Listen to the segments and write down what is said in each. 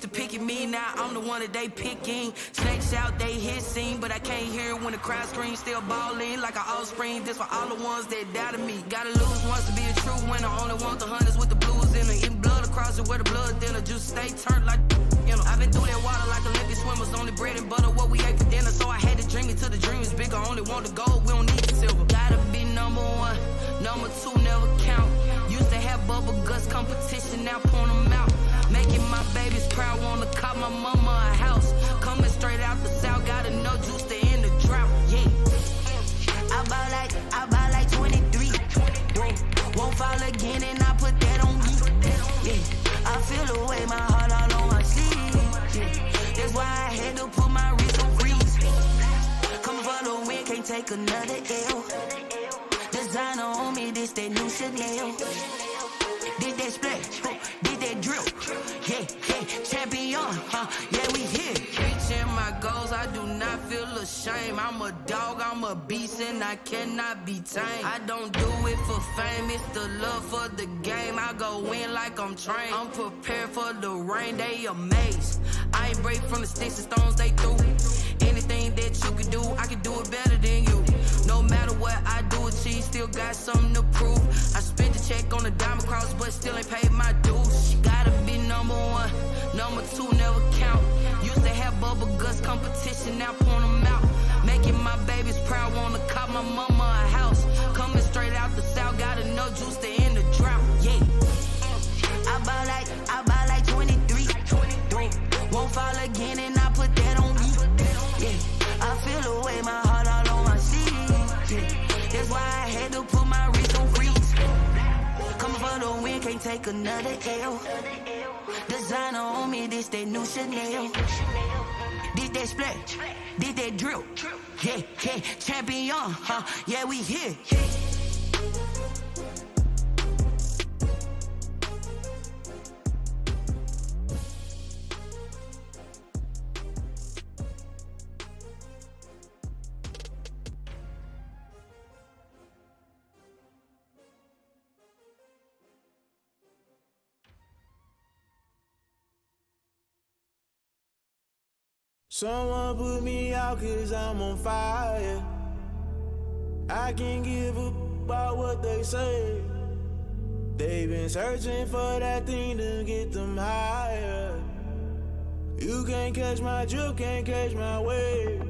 To picking me, now I'm the one that they picking. Snakes out, they hissing, but I can't hear it when the crowd screams. Still balling like an offspring. This for all the ones that doubted me. Gotta lose once to be a true winner. Only want the hunters with the blues in it. Eating blood across it where the blood dinner. Juice stay turned like you know. I've been through that water like Olympic swimmers. Only bread and butter what we ate for dinner. So I had to dream it till the dream is bigger. Only want the gold, we don't need the silver. Gotta be number one, number two never count. Used to have bubble guts competition, now point them out. Making my babies proud, wanna call my mama a house. Coming straight out the south, gotta know juice to end the drought. Yeah, I bought like 23. Won't fall again, and I put that on me. Yeah, I feel the way, my heart all on my sleeve. Yeah, that's why I had to put my wrist on freeze. Coming for the win, can't take another L. Designer on me, this that new Chanel. Did that splash, did that drill. Yeah, champion, yeah, we here. Reaching my goals, I do not feel ashamed. I'm a dog, I'm a beast, and I cannot be tamed. I don't do it for fame, it's the love for the game. I go in like I'm trained. I'm prepared for the rain, they amazed. I ain't break from the sticks and stones they threw. Anything that you can do, I can do it better than you. No matter what I do, achieve, still got something to prove. I spent the check on the diamond cross, but still ain't paid my dues. Gotta be number one, number two never count. Used to have bubble guts competition, now point them out. Making my babies proud, wanna call my mama a house. Coming straight out the south, gotta know juice to end the drought. Yeah, I bought like 23. Won't fall again, and I put that on me. Yeah, I feel the way, my heart all on my sleeve. Yeah, that's why I had to put my wrist on freeze. Coming for the win, can't take another L. Designer on me, this that new Chanel. Did that splash, did that drill. Yeah, champion, yeah, we here. Someone put me out cause I'm on fire. I can't give up about what they say. They've been searching for that thing to get them higher. You can't catch my drift, can't catch my wave.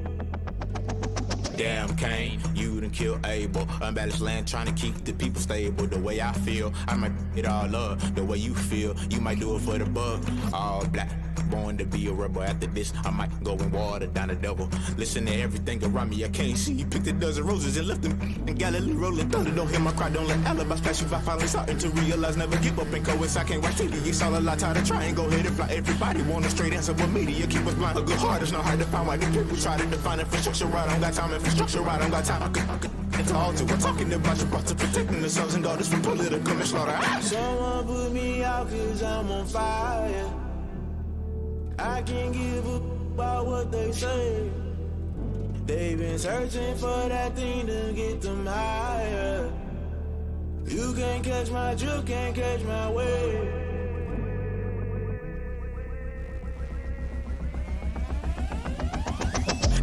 Damn Kane, you done killed Abel. Unbalanced land trying to keep the people stable. The way I feel, I might it all up. The way you feel, you might do it for the bug. All black, born to be a rebel. After this, I might go and water down the devil. Listen to everything around me, I can't see. Picked a dozen roses and left them in Galilee rolling thunder. Don't hear my cry, don't let alibis pass you by. Finally starting to realize, never give up and coincide. Can't write city, it's all a lot. Tired of trying, go ahead and fly. Everybody want a straight answer, but media keep us blind. A good heart is not hard to find. Why the people try to define infrastructure right? I don't got time, infrastructure right? I don't got time. I could talk to. We're talking about your brother protecting the sons and daughters from political manslaughter. Someone put me out cause I'm on fire. I can't give up about what they say. They've been searching for that thing to get them higher. You can't catch my drift, can't catch my wave.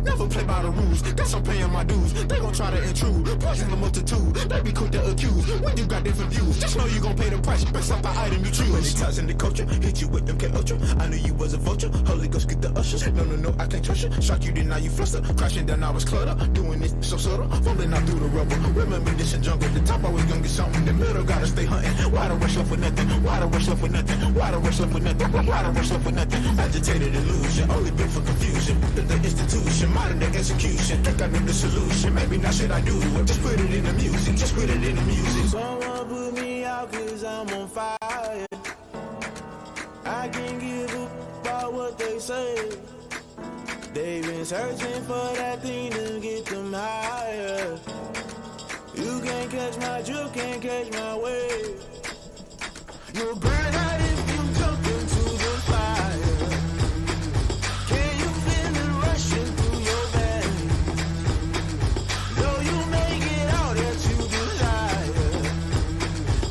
Never play by the rules, guess I'm paying my dues. They gon' try to intrude, poison the multitude. They be quick to accuse, when you got different views. Just know you gon' pay the price, based off the item you choose. Ties in the culture, hit you with MK Ultra. I knew you was a vulture, Holy Ghost get the ushers. No, I can't trust you. Shock you, then now you fluster. Crashing down, I was cluttered. Doing this so subtle, falling out through the rubble. Remember this in jungle, the top always gonna get something. In the middle, gotta stay hunting. Why the rush left with nothing? Why the rush left with nothing? Why the rush left with nothing? Why the rush left with nothing? Agitated illusion, only built for confusion. The institution, modern day execution. Think I know the solution, maybe not should I do it. Just put it in the music, just put it in the music. Someone put me out cause I'm on fire. I can't give up about what they say. They've been searching for that thing to get them higher. You can't catch my drift, can't catch my wave. You'll burn out if you jump into the fire. Can you feel it rushing through your veins? Though you may get all that you desire,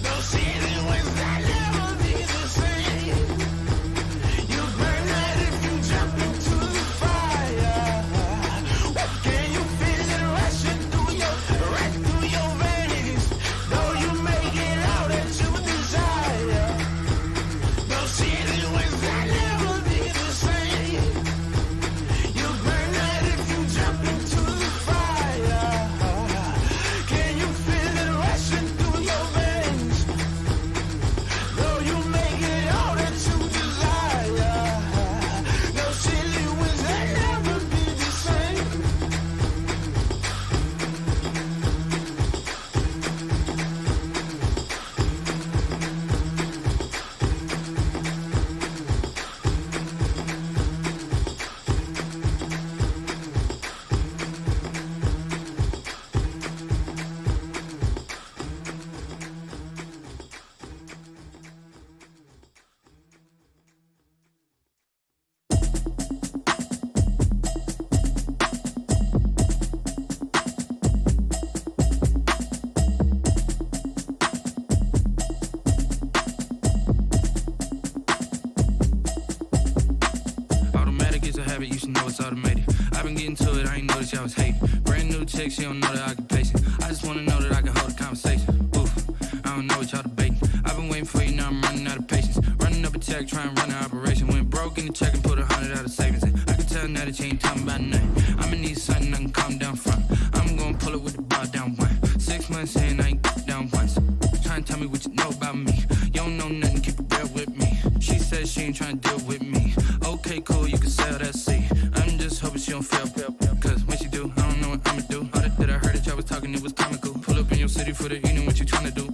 no season was that never be the same. You burn a habit, you should know it's automated. I've been getting to it, I ain't noticed y'all was hating. Brand new chick, she don't know that I can pace it. I just wanna know that I can hold a conversation. Oof, I don't know what y'all debating. I've been waiting for you, now I'm running out of patience. Running up a check, trying to run an operation. Went broke in the check and put 100 out of savings in. I can tell now that you ain't talking about nothing. I'ma need something I can calm down front. I'm gonna pull it with the bar down one. 6 months in, I ain't down once. Trying to tell me what you know about me. You don't know nothing, keep it real with me. She says she ain't trying to deal with me. Okay, cool, you can sell that seat. I'm just hoping she don't fail. Cause when she do, I don't know what I'ma do. All that I heard that y'all was talking, it was comical. Pull up in your city for the evening, what you trying to do?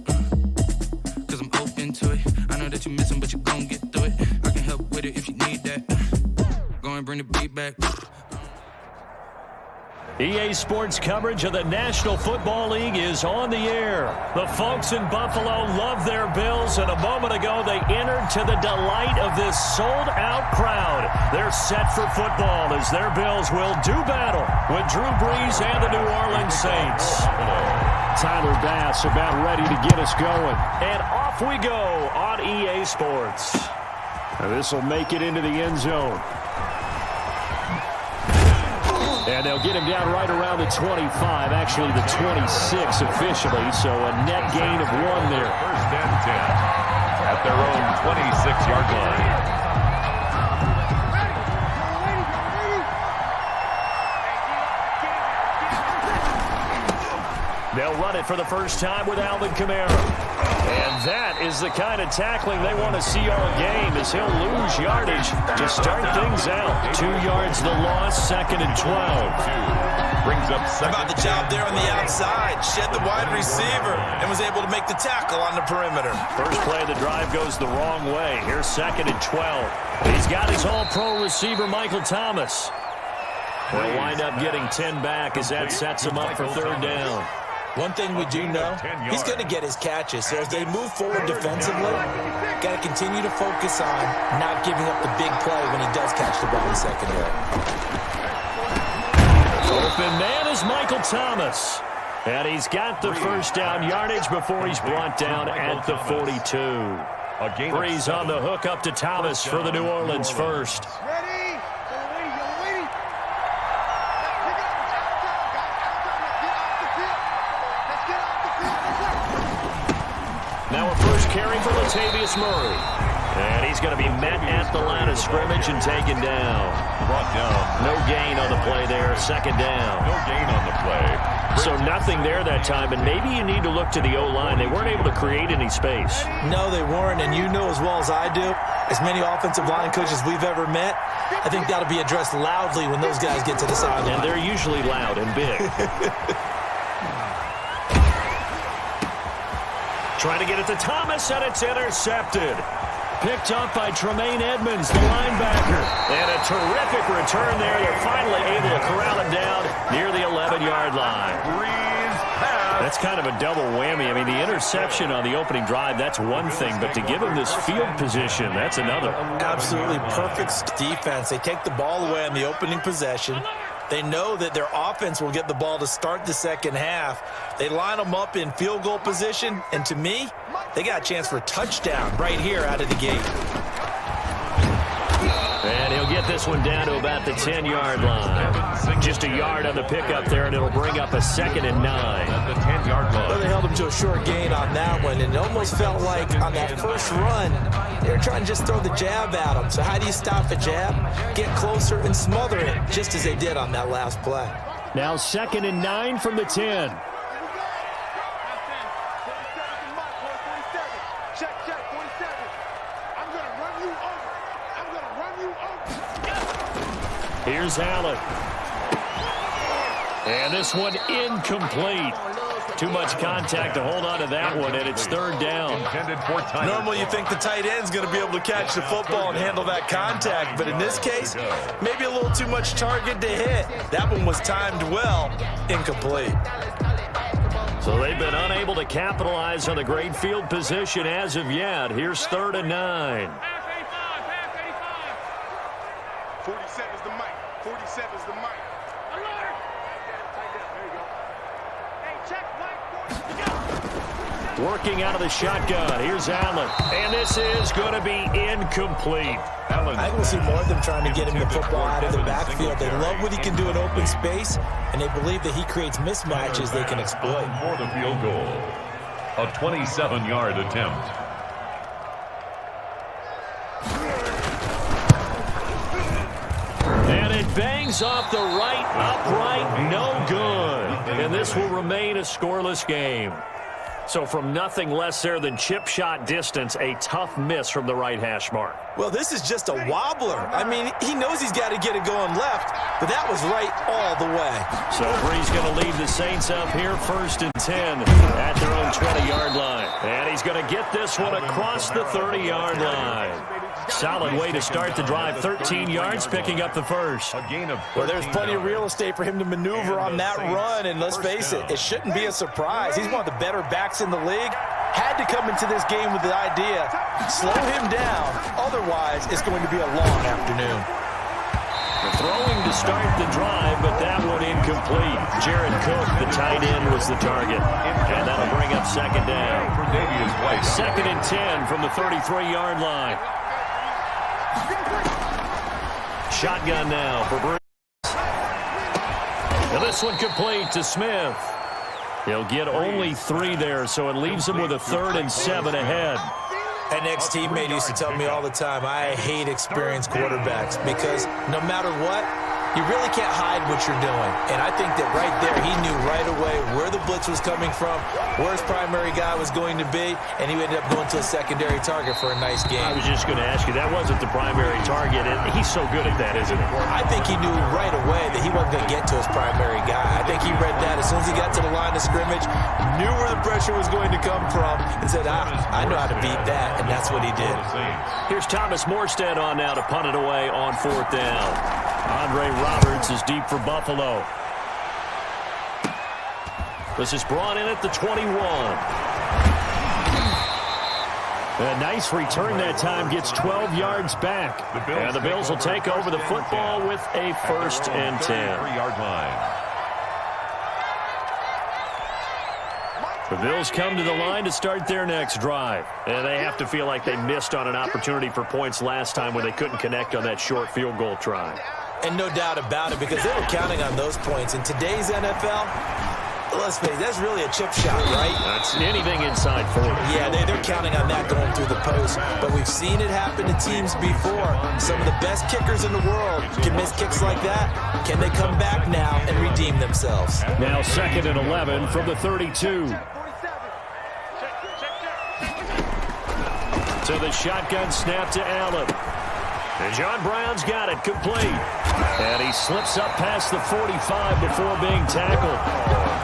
Cause I'm open to it. I know that you missing, but you gon' get through it. I can help with it if you need that. Go and bring the beat back. EA Sports coverage of the National Football League is on the air. The folks in Buffalo love their Bills, and a moment ago they entered to the delight of this sold-out crowd. They're set for football as their Bills will do battle with Drew Brees and the New Orleans Saints. Tyler Bass about ready to get us going. And off we go on EA Sports. This will make it into the end zone. And they'll get him down right around the 25, actually the 26 officially, so a net gain of 1 there. First and 10 at their own 26-yard line. They'll run it for the first time with Alvin Kamara. And that is the kind of tackling they want to see all game, as he'll lose yardage to start things out. 2 yards the loss, 2nd and 12. Brings up How about the job there on the outside? Shed the wide receiver and was able to make the tackle on the perimeter. First play of the drive goes the wrong way. Here's 2nd and 12. He's got his all-pro receiver, Michael Thomas. They'll wind up getting 10 back as that sets him up for 3rd down. One thing we do know, he's going to get his catches. So as they move forward defensively, got to continue to focus on not giving up the big play when he does catch the ball in secondary. Open man is Michael Thomas. And he's got the first down yardage before he's brought down at the 42. Brees on the hook up to Thomas for the New Orleans first. Now a first carry for Latavius Murray. And he's going to be met at the line of scrimmage and taken down. Brought down. No gain on the play there. 2nd down. No gain on the play. So nothing there that time, and maybe you need to look to the O-line. They weren't able to create any space. No, they weren't, and you know as well as I do, as many offensive line coaches we've ever met, I think that'll be addressed loudly when those guys get to the sideline. And they're usually loud and big. Trying to get it to Thomas, and it's intercepted. Picked up by Tremaine Edmonds, the linebacker. And a terrific return there. They're finally able to corral him down near the 11-yard line. That's kind of a double whammy. I mean, the interception on the opening drive, that's one thing. But to give him this field position, that's another. Absolutely perfect defense. They take the ball away on the opening possession. They know that their offense will get the ball to start the second half. They line them up in field goal position, and to me, they got a chance for a touchdown right here out of the gate. And he'll get this one down to about the 10-yard line. Just a yard on the pickup there, and it'll bring up a 2nd and 9. At the 10-yard line. Well, they held him to a short gain on that one, and it almost felt like on that first run, they were trying to just throw the jab at him. So how do you stop a jab? Get closer and smother it, just as they did on that last play. Now 2nd and 9 from the 10. Here's Allen. And this one incomplete. Too much contact to hold on to that one, and it's 3rd down. Normally you think the tight end's going to be able to catch the football and handle that contact, but in this case, maybe a little too much target to hit. That one was timed well, incomplete. So they've been unable to capitalize on the great field position as of yet. Here's 3rd and 9. 47's the mic. 47's the mic. Alert! There you go. Hey, check, Mike. Working out of the shotgun. Here's Allen. And this is going to be incomplete. I can see more of them trying to get him the football out of the backfield. They love what he can do in open space, and they believe that he creates mismatches they can exploit. For the field goal, a 27-yard attempt. And it bangs off the right upright. No good. And this will remain a scoreless game. So from nothing less there than chip shot distance, a tough miss from the right hash mark. Well, this is just a wobbler. I mean, he knows he's got to get it going left, but that was right all the way. So Bree's going to lead the Saints up here, 1st and 10 at their own 20-yard line. And he's going to get this one across the 30-yard line. Solid way to start the drive, 13 yards, picking up the first. Well, there's plenty of real estate for him to maneuver on that run, and let's face it, it shouldn't be a surprise. He's one of the better backs in the league. Had to come into this game with the idea, slow him down, otherwise it's going to be a long afternoon. Throwing to start the drive, but that one incomplete. Jared Cook, the tight end, was the target. And that'll bring up 2nd down. 2nd and 10 from the 33-yard line. Shotgun now for Brees. And this one complete to Smith. He'll get only 3 there, so it leaves him with a 3rd and 7 ahead. An ex-teammate used to tell me all the time, I hate experienced quarterbacks because no matter what, you really can't hide what you're doing. And I think that right there, he knew right away where the blitz was coming from, where his primary guy was going to be, and he ended up going to a secondary target for a nice game. I was just going to ask you, that wasn't the primary target, and he's so good at that, isn't he? I think he knew right away that he wasn't going to get to his primary guy. I think he read that as soon as he got to the line of scrimmage, knew where the pressure was going to come from, and said, I know how to beat that, and that's what he did. Here's Thomas Morstead on now to punt it away on 4th down. Andre Roberts is deep for Buffalo. This is brought in at the 21. A nice return that time, gets 12 yards back. And the Bills will take over the football with a 1st and 10. 3-yard line. The Bills come to the line to start their next drive. And they have to feel like they missed on an opportunity for points last time when they couldn't connect on that short field goal try. And no doubt about it, because they were counting on those points. In today's NFL, let's face it, that's really a chip shot, right? That's anything inside 40. Yeah, they're counting on that going through the post. But we've seen it happen to teams before. Some of the best kickers in the world can miss kicks like that. Can they come back now and redeem themselves? Now 2nd and 11 from the 32. So the shotgun snap to Allen. And John Brown's got it complete. And he slips up past the 45 before being tackled.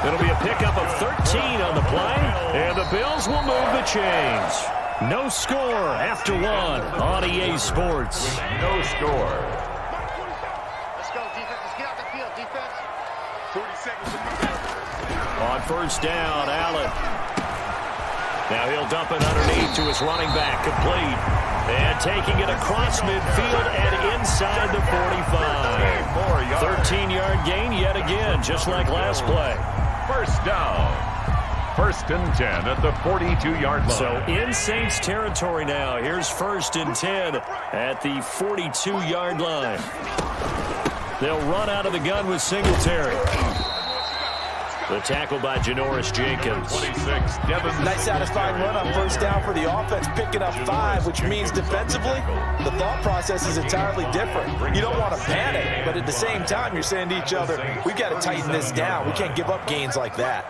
It'll be a pickup of 13 on the play. And the Bills will move the chains. No score after 1 on EA Sports. No score. Let's go, defense. Let's get out the field, defense. 40 seconds. On 1st down, Allen. Now he'll dump it underneath to his running back, complete. And taking it across midfield and inside the 45. 13-yard gain yet again, just like last play. 1st down. 1st and 10 at the 42-yard line. So in Saints territory now. Here's 1st and 10 at the 42-yard line. They'll run out of the gun with Singletary. The tackle by Janoris Jenkins. 26, Devin. Nice satisfying run on 1st down for the offense, picking up 5, which means defensively, the thought process is entirely different. You don't want to panic, but at the same time, you're saying to each other, we've got to tighten this down. We can't give up gains like that.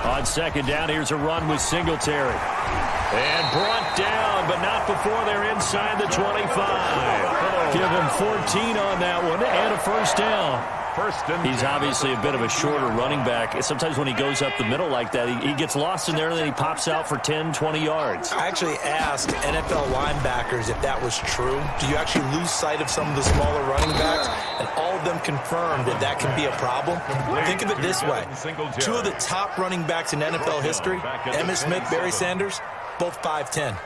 On 2nd down, here's a run with Singletary. And brought down, but not before they're inside the 25. Give him 14 on that one and a 1st down. He's obviously a bit of a shorter running back. Sometimes when he goes up the middle like that, he gets lost in there and then he pops out for 10, 20 yards. I actually asked NFL linebackers if that was true. Do you actually lose sight of some of the smaller running backs? And all of them confirmed that that can be a problem. Think of it this way. 2 of the top running backs in NFL history, Emmitt Smith, Barry Sanders, both 5'10".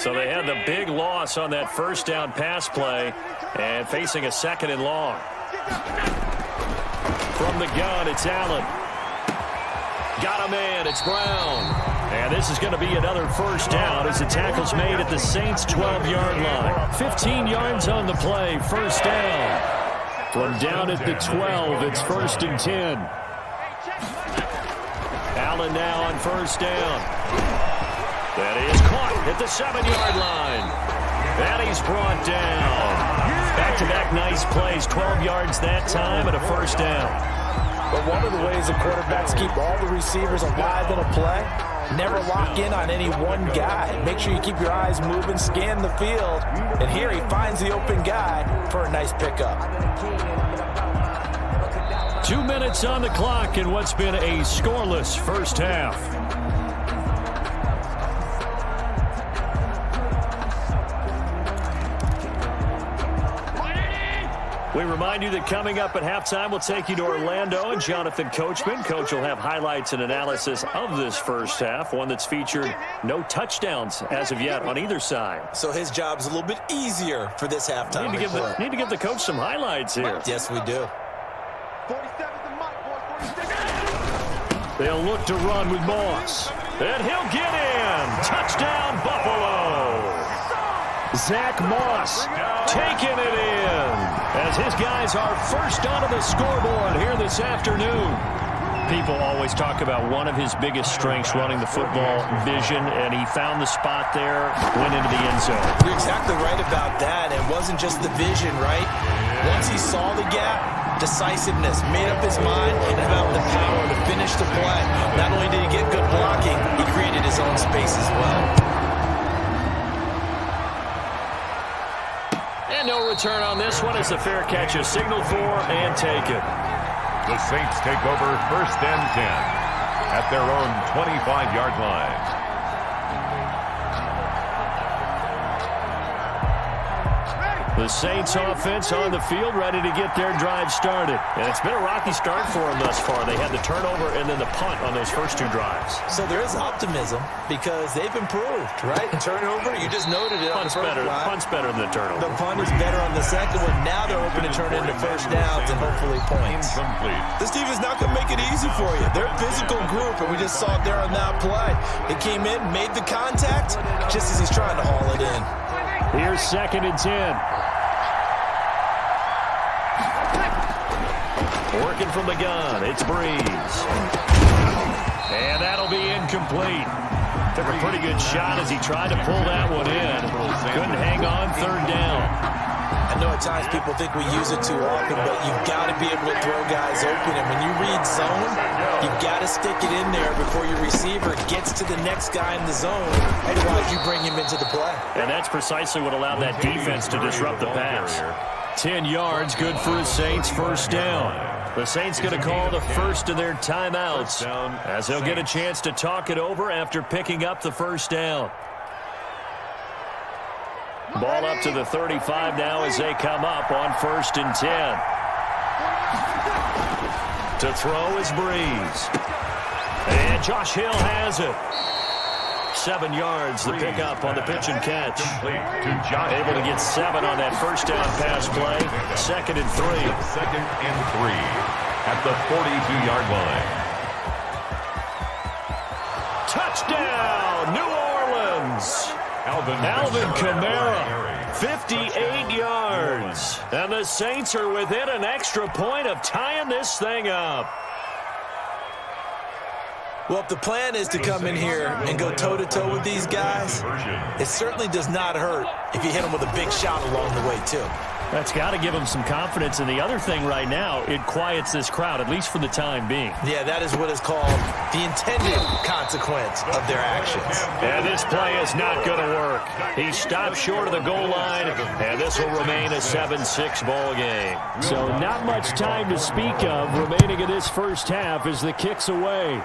So they had the big loss on that first down pass play and facing a 2nd and long. From the gun, it's Allen. Got a man, it's Brown. And this is going to be another first down as the tackle's made at the Saints' 12-yard line. 15 yards on the play, first down. From down at the 12, it's 1st and 10. Allen now on first down. That is caught at the 7-yard line. And he's brought down. Back-to-back nice plays, 12 yards that time and a first down. But one of the ways the quarterbacks keep all the receivers alive in a play, never lock in on any one guy. Make sure you keep your eyes moving, scan the field. And here he finds the open guy for a nice pickup. 2 minutes on the clock in what's been a scoreless first half. We remind you that coming up at halftime, we'll take you to Orlando and Jonathan Coachman. Coach will have highlights and analysis of this first half, one that's featured no touchdowns as of yet on either side. So his job's a little bit easier for this halftime. Need to give the coach some highlights here. Yes, we do. 47's the mic, boys. 46. They'll look to run with Moss. And he'll get in. Touchdown, Buffalo. Zach Moss taking it in as his guys are first onto the scoreboard here this afternoon. People always talk about one of his biggest strengths running the football, vision, and he found the spot there, went into the end zone. You're exactly right about that. It wasn't just the vision, right? Once he saw the gap, decisiveness, made up his mind, and about the power to finish the play. Not only did he get good blocking, he created his own space as well. And no return on this one as the fair catch is signaled for and taken. The Saints take over 1st and 10 at their own 25-yard line. The Saints offense on the field, ready to get their drive started. And it's been a rocky start for them thus far. They had the turnover and then the punt on those first 2 drives. So there is optimism because they've improved, right? Turnover, you just noted it. Punt's better than the turnover. The punt is better on the second one. Now they're hoping to turn it into first downs and hopefully points. Incomplete. This team is not going to make it easy for you. They're a physical group, and we just saw it there on that play. It came in, made the contact, just as he's trying to haul it in. Here's 2nd and 10. Working from the gun, it's Breeze. And that'll be incomplete. Took a pretty good shot as he tried to pull that one in. Couldn't hang on, 3rd down. I know at times people think we use it too often, but you've got to be able to throw guys open. And when you read zone, you've got to stick it in there before your receiver gets to the next guy in the zone. Otherwise, you bring him into the play. And that's precisely what allowed that defense to disrupt the pass. 10 yards, good for the Saints, first down. The Saints going to call the first of their timeouts as they'll get a chance to talk it over after picking up the first down. Ball up to the 35 now as they come up on 1st and 10. To throw is Breeze. And Josh Hill has it. 7 yards, the pickup on the pitch and catch. Able to get 7 on that first down pass play. 2nd and 3. 2nd and 3 at the 42-yard line. Touchdown, New Orleans. Alvin Kamara, 58 yards. And the Saints are within an extra point of tying this thing up. Well, if the plan is to come in here and go toe-to-toe with these guys, it certainly does not hurt if you hit them with a big shot along the way, too. That's got to give them some confidence. And the other thing right now, it quiets this crowd, at least for the time being. Yeah, that is what is called the intended consequence of their actions. And this play is not going to work. He stopped short of the goal line, and this will remain a 7-6 ball game. So not much time to speak of remaining in this first half as the kick's away.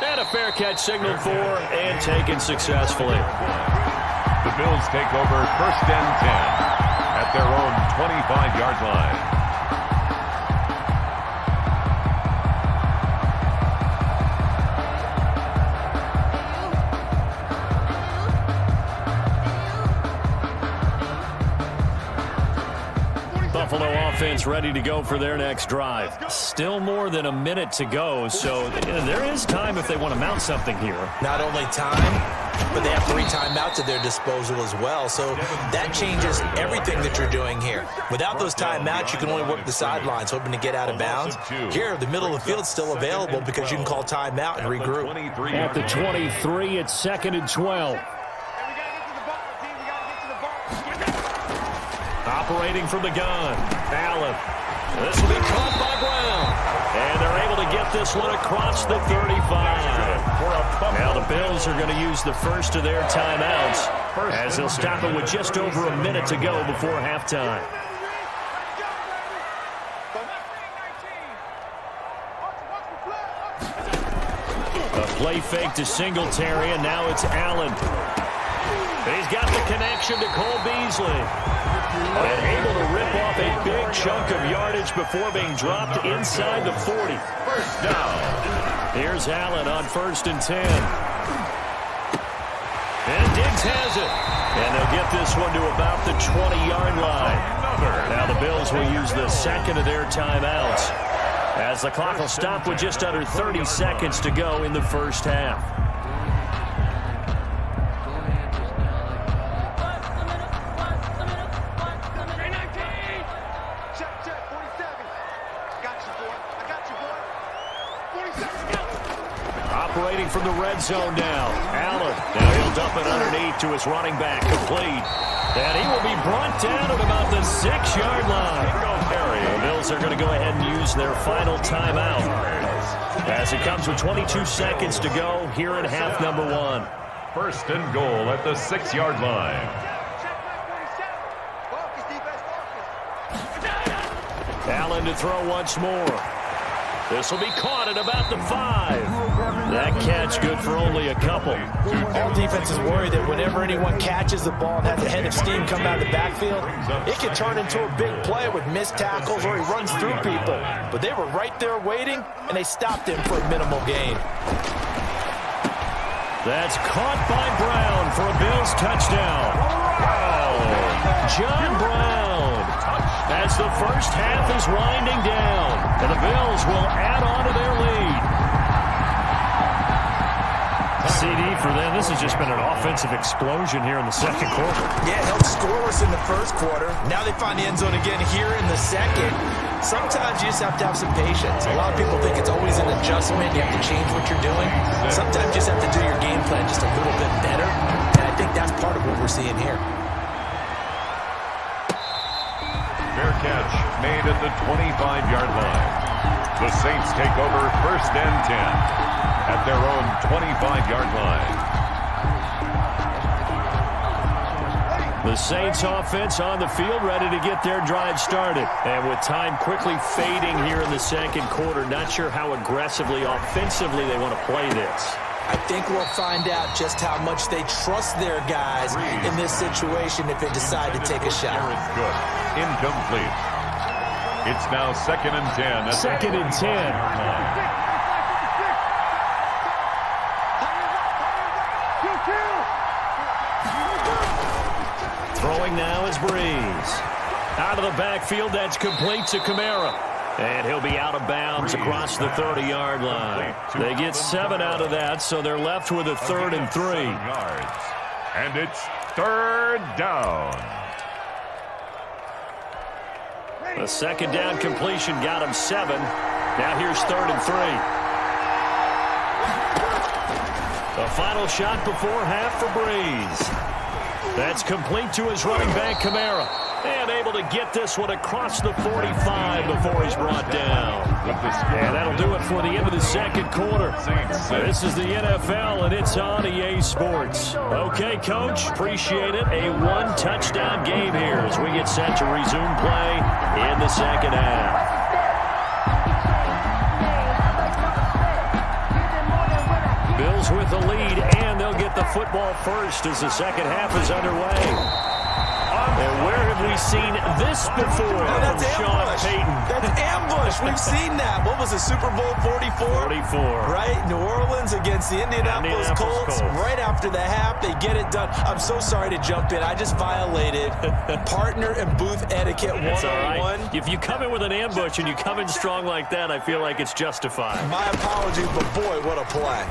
And a fair catch signaled for and taken successfully. The Bills take over 1st and 10 at their own 25-yard line. Buffalo offense ready to go for their next drive. Still more than a minute to go, so there is time if they want to mount something here. Not only time, but they have 3 timeouts at their disposal as well, so that changes everything that you're doing here. Without those timeouts, you can only work the sidelines, hoping to get out of bounds. Here, the middle of the field's still available because you can call timeout and regroup. At the 23, it's 2nd and 12. Operating from the gun, Allen. This will be caught by Brown. And they're able to get this one across the 35. Now the Bills are going to use the first of their timeouts as they'll stop it with just over a minute to go before halftime. A play fake to Singletary, and now it's Allen. He's got the connection to Cole Beasley. And able to rip off a big chunk of yardage before being dropped inside the 40. First down. Here's Allen on 1st and 10. And Diggs has it. And they'll get this one to about the 20-yard line. Now the Bills will use the second of their timeouts as the clock will stop with just under 30 seconds to go in the first half. Operating from the red zone now. Allen. Now he'll dump it underneath to his running back. Complete. And he will be brought down at about the 6-yard line. The Bills are going to go ahead and use their final timeout as it comes with 22 seconds to go here in half number 1. First and goal at the 6-yard line. Allen to throw once more. This will be caught at about the 5. That catch good for only a couple. All defenses worry that whenever anyone catches the ball and has a head of steam come out of the backfield, it can turn into a big play with missed tackles or he runs through people. But they were right there waiting, and they stopped him for a minimal gain. That's caught by Brown for a Bills touchdown. John Brown, as the first half is winding down, and the Bills will add on to their lead. CD for them. This has just been an offensive explosion here in the second quarter. Yeah, held scoreless in the first quarter. Now they find the end zone again here in the second. Sometimes you just have to have some patience. A lot of people think it's always an adjustment. You have to change what you're doing. Sometimes you just have to do your game plan just a little bit better. And I think that's part of what we're seeing here. Fair catch made at the 25-yard line. The Saints take over 1st and 10 at their own 25-yard line. The Saints offense on the field ready to get their drive started. And with time quickly fading here in the second quarter, not sure how aggressively, offensively they want to play this. I think we'll find out just how much they trust their guys in this situation if they decide to take a shot. Good. Incomplete. It's now 2nd and 10. 2nd and 10. Throwing now is Breeze. Out of the backfield, that's complete to Kamara. And he'll be out of bounds across the 30-yard line. They get 7 out of that, so they're left with a 3rd and 3. And it's 3rd down. The second down completion got him 7. Now here's 3rd and 3. The final shot before half for Breeze. That's complete to his running back, Kamara. And able to get this one across the 45 before he's brought down. And that'll do it for the end of the second quarter. This is the NFL, and it's on EA Sports. Okay, Coach, appreciate it. A 1-touchdown game here as we get set to resume play in the second half. Bills with the lead, and they'll get the football first as the second half is underway. And where have we seen this before from Sean Payton? That's ambush. Josh, we've seen that. What was it, Super Bowl 44? 44. Right? New Orleans against the Indianapolis Colts. Right after the half, they get it done. I'm so sorry to jump in. I just violated partner and booth etiquette 101. Right. If you come in with an ambush and you come in strong like that, I feel like it's justified. My apologies, but boy, what a play.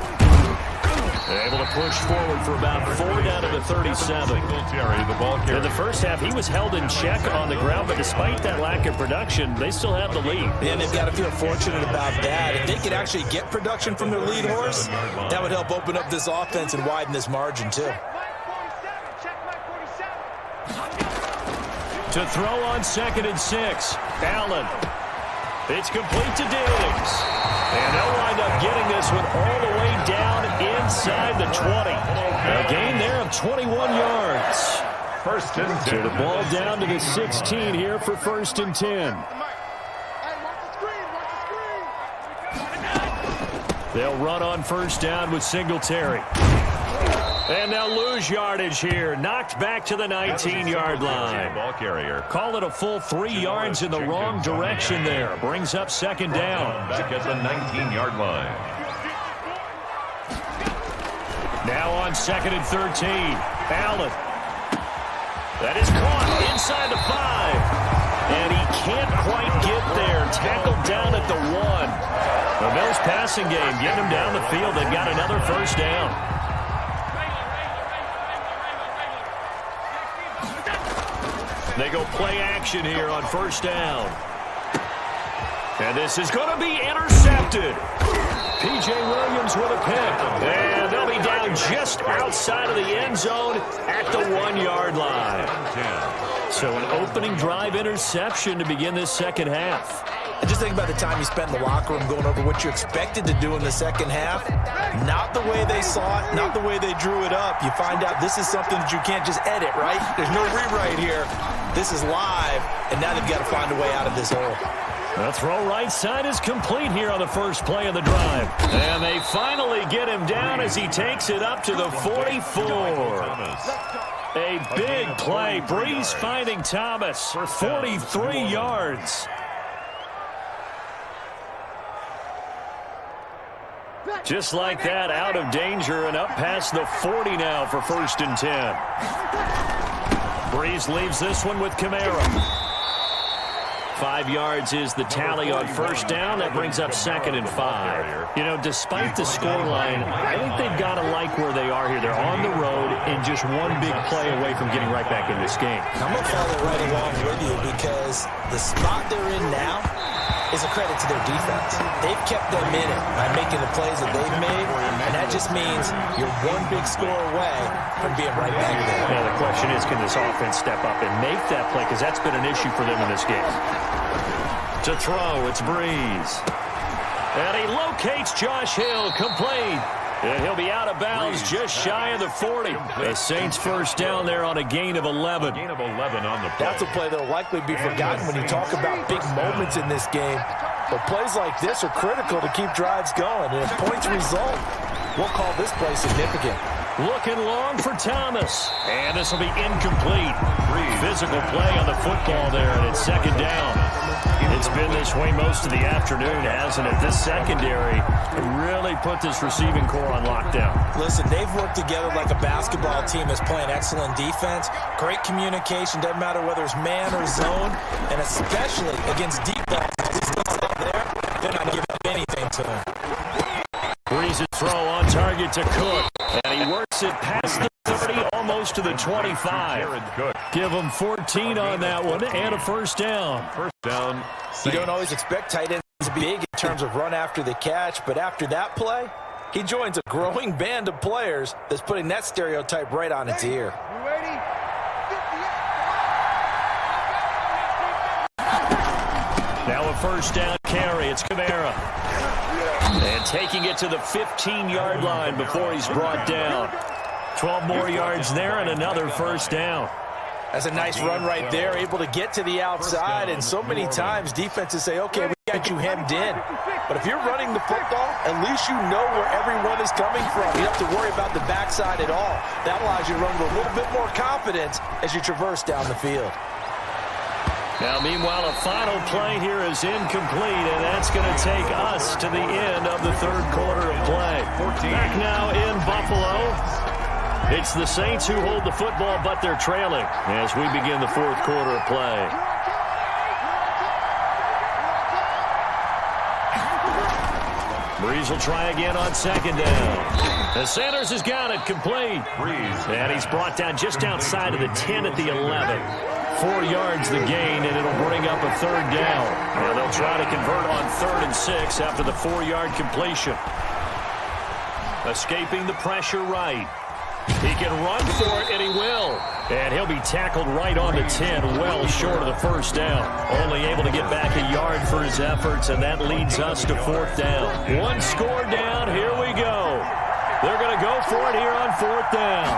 Able to push forward for about 4 down to the 37. In the first half, he was held in check on the ground, but despite that lack of production, they still have the lead. Yeah, they've got to feel fortunate about that. If they could actually get production from their lead horse, that would help open up this offense and widen this margin, too. To throw on 2nd and 6. Allen. It's complete to Diggs. And they'll wind up getting this one all the way down inside the 20. A gain there of 21 yards. First and 10. So the ball down to the 16 here for 1st and 10. They'll run on 1st down with Singletary. And they'll lose yardage here. Knocked back to the 19-yard line. Ball carrier. Call it a full 3 yards in the wrong direction there. Brings up 2nd down. Back at the 19-yard line. Now on 2nd and 13. Allen. That is caught inside the 5. And he can't quite get there. Tackled down at the 1. The Bills passing game getting him down the field. They've got another 1st down. They go play action here on 1st down. And this is going to be intercepted. P.J. Williams with a pick. And they'll be down just outside of the end zone at the 1-yard line. So an opening drive interception to begin this 2nd half. And just think about the time you spent in the locker room going over what you expected to do in the 2nd half. Not the way they saw it, not the way they drew it up. You find out this is something that you can't just edit, right? There's no rewrite here. This is live, and now they've got to find a way out of this hole. The throw right side is complete here on the first play of the drive. And they finally get him down as he takes it up to the 44. A big play. Breeze finding Thomas for 43 yards. Just like that, out of danger and up past the 40 now for 1st and 10. Breeze leaves this one with Kamara. 5 yards is the tally on 1st down. That brings up 2nd and 5. You know, despite the scoreline, I think they've got to like where they are here. They're on the road and just one big play away from getting right back in this game. I'm going to follow right along with you because the spot they're in now is a credit to their defense. They've kept them in it by making the plays that they've made, and that just means you're one big score away from being right back there. Yeah, the question is, can this offense step up and make that play? Because that's been an issue for them in this game. To throw, it's Breeze. And he locates Josh Hill, complete. And he'll be out of bounds just shy of the 40. The Saints 1st down there on a gain of 11. Gain of 11 on the play. That's a play that will likely be forgotten when you talk about big moments in this game. But plays like this are critical to keep drives going. And if points result, we'll call this play significant. Looking long for Thomas. And this will be incomplete. Physical play on the football there, and it's 2nd down. It's been this way most of the afternoon, hasn't it? This secondary really put this receiving core on lockdown. Listen, they've worked together like a basketball team that's playing excellent defense. Great communication, doesn't matter whether it's man or zone, and especially against deep balls. There, they're not giving up anything to them. Breeze's throw on target to Cook, and he works it past the 30, almost to the 25. Give him 14 on that one, and a 1st down. 1st down. You don't always expect tight ends to be big in terms of run after the catch, but after that play, he joins a growing band of players that's putting that stereotype right on its ear. Now a 1st down carry. It's Kamara. And taking it to the 15-yard line before he's brought down. 12 more yards there and another 1st down. That's a nice run right there, able to get to the outside. And so many times defenses say, okay, we got you hemmed in. But if you're running the football, at least you know where everyone is coming from. You don't have to worry about the backside at all. That allows you to run with a little bit more confidence as you traverse down the field. Now, meanwhile, a final play here is incomplete, and that's going to take us to the end of the third quarter of play. Back now in Buffalo. It's the Saints who hold the football, but they're trailing as we begin the fourth quarter of play. Breeze will try again on second down. The Sanders has got it complete. And he's brought down just outside of the 10 at the 11. 4 yards the gain, and it'll bring up a third down. Now they'll try to convert on 3rd and 6 after the 4-yard completion. Escaping the pressure right. He can run for it, and he will. And he'll be tackled right on the 10, well short of the first down. Only able to get back a yard for his efforts, and that leads us to 4th down. 1 score down, here we go. They're going to go for it here on 4th down.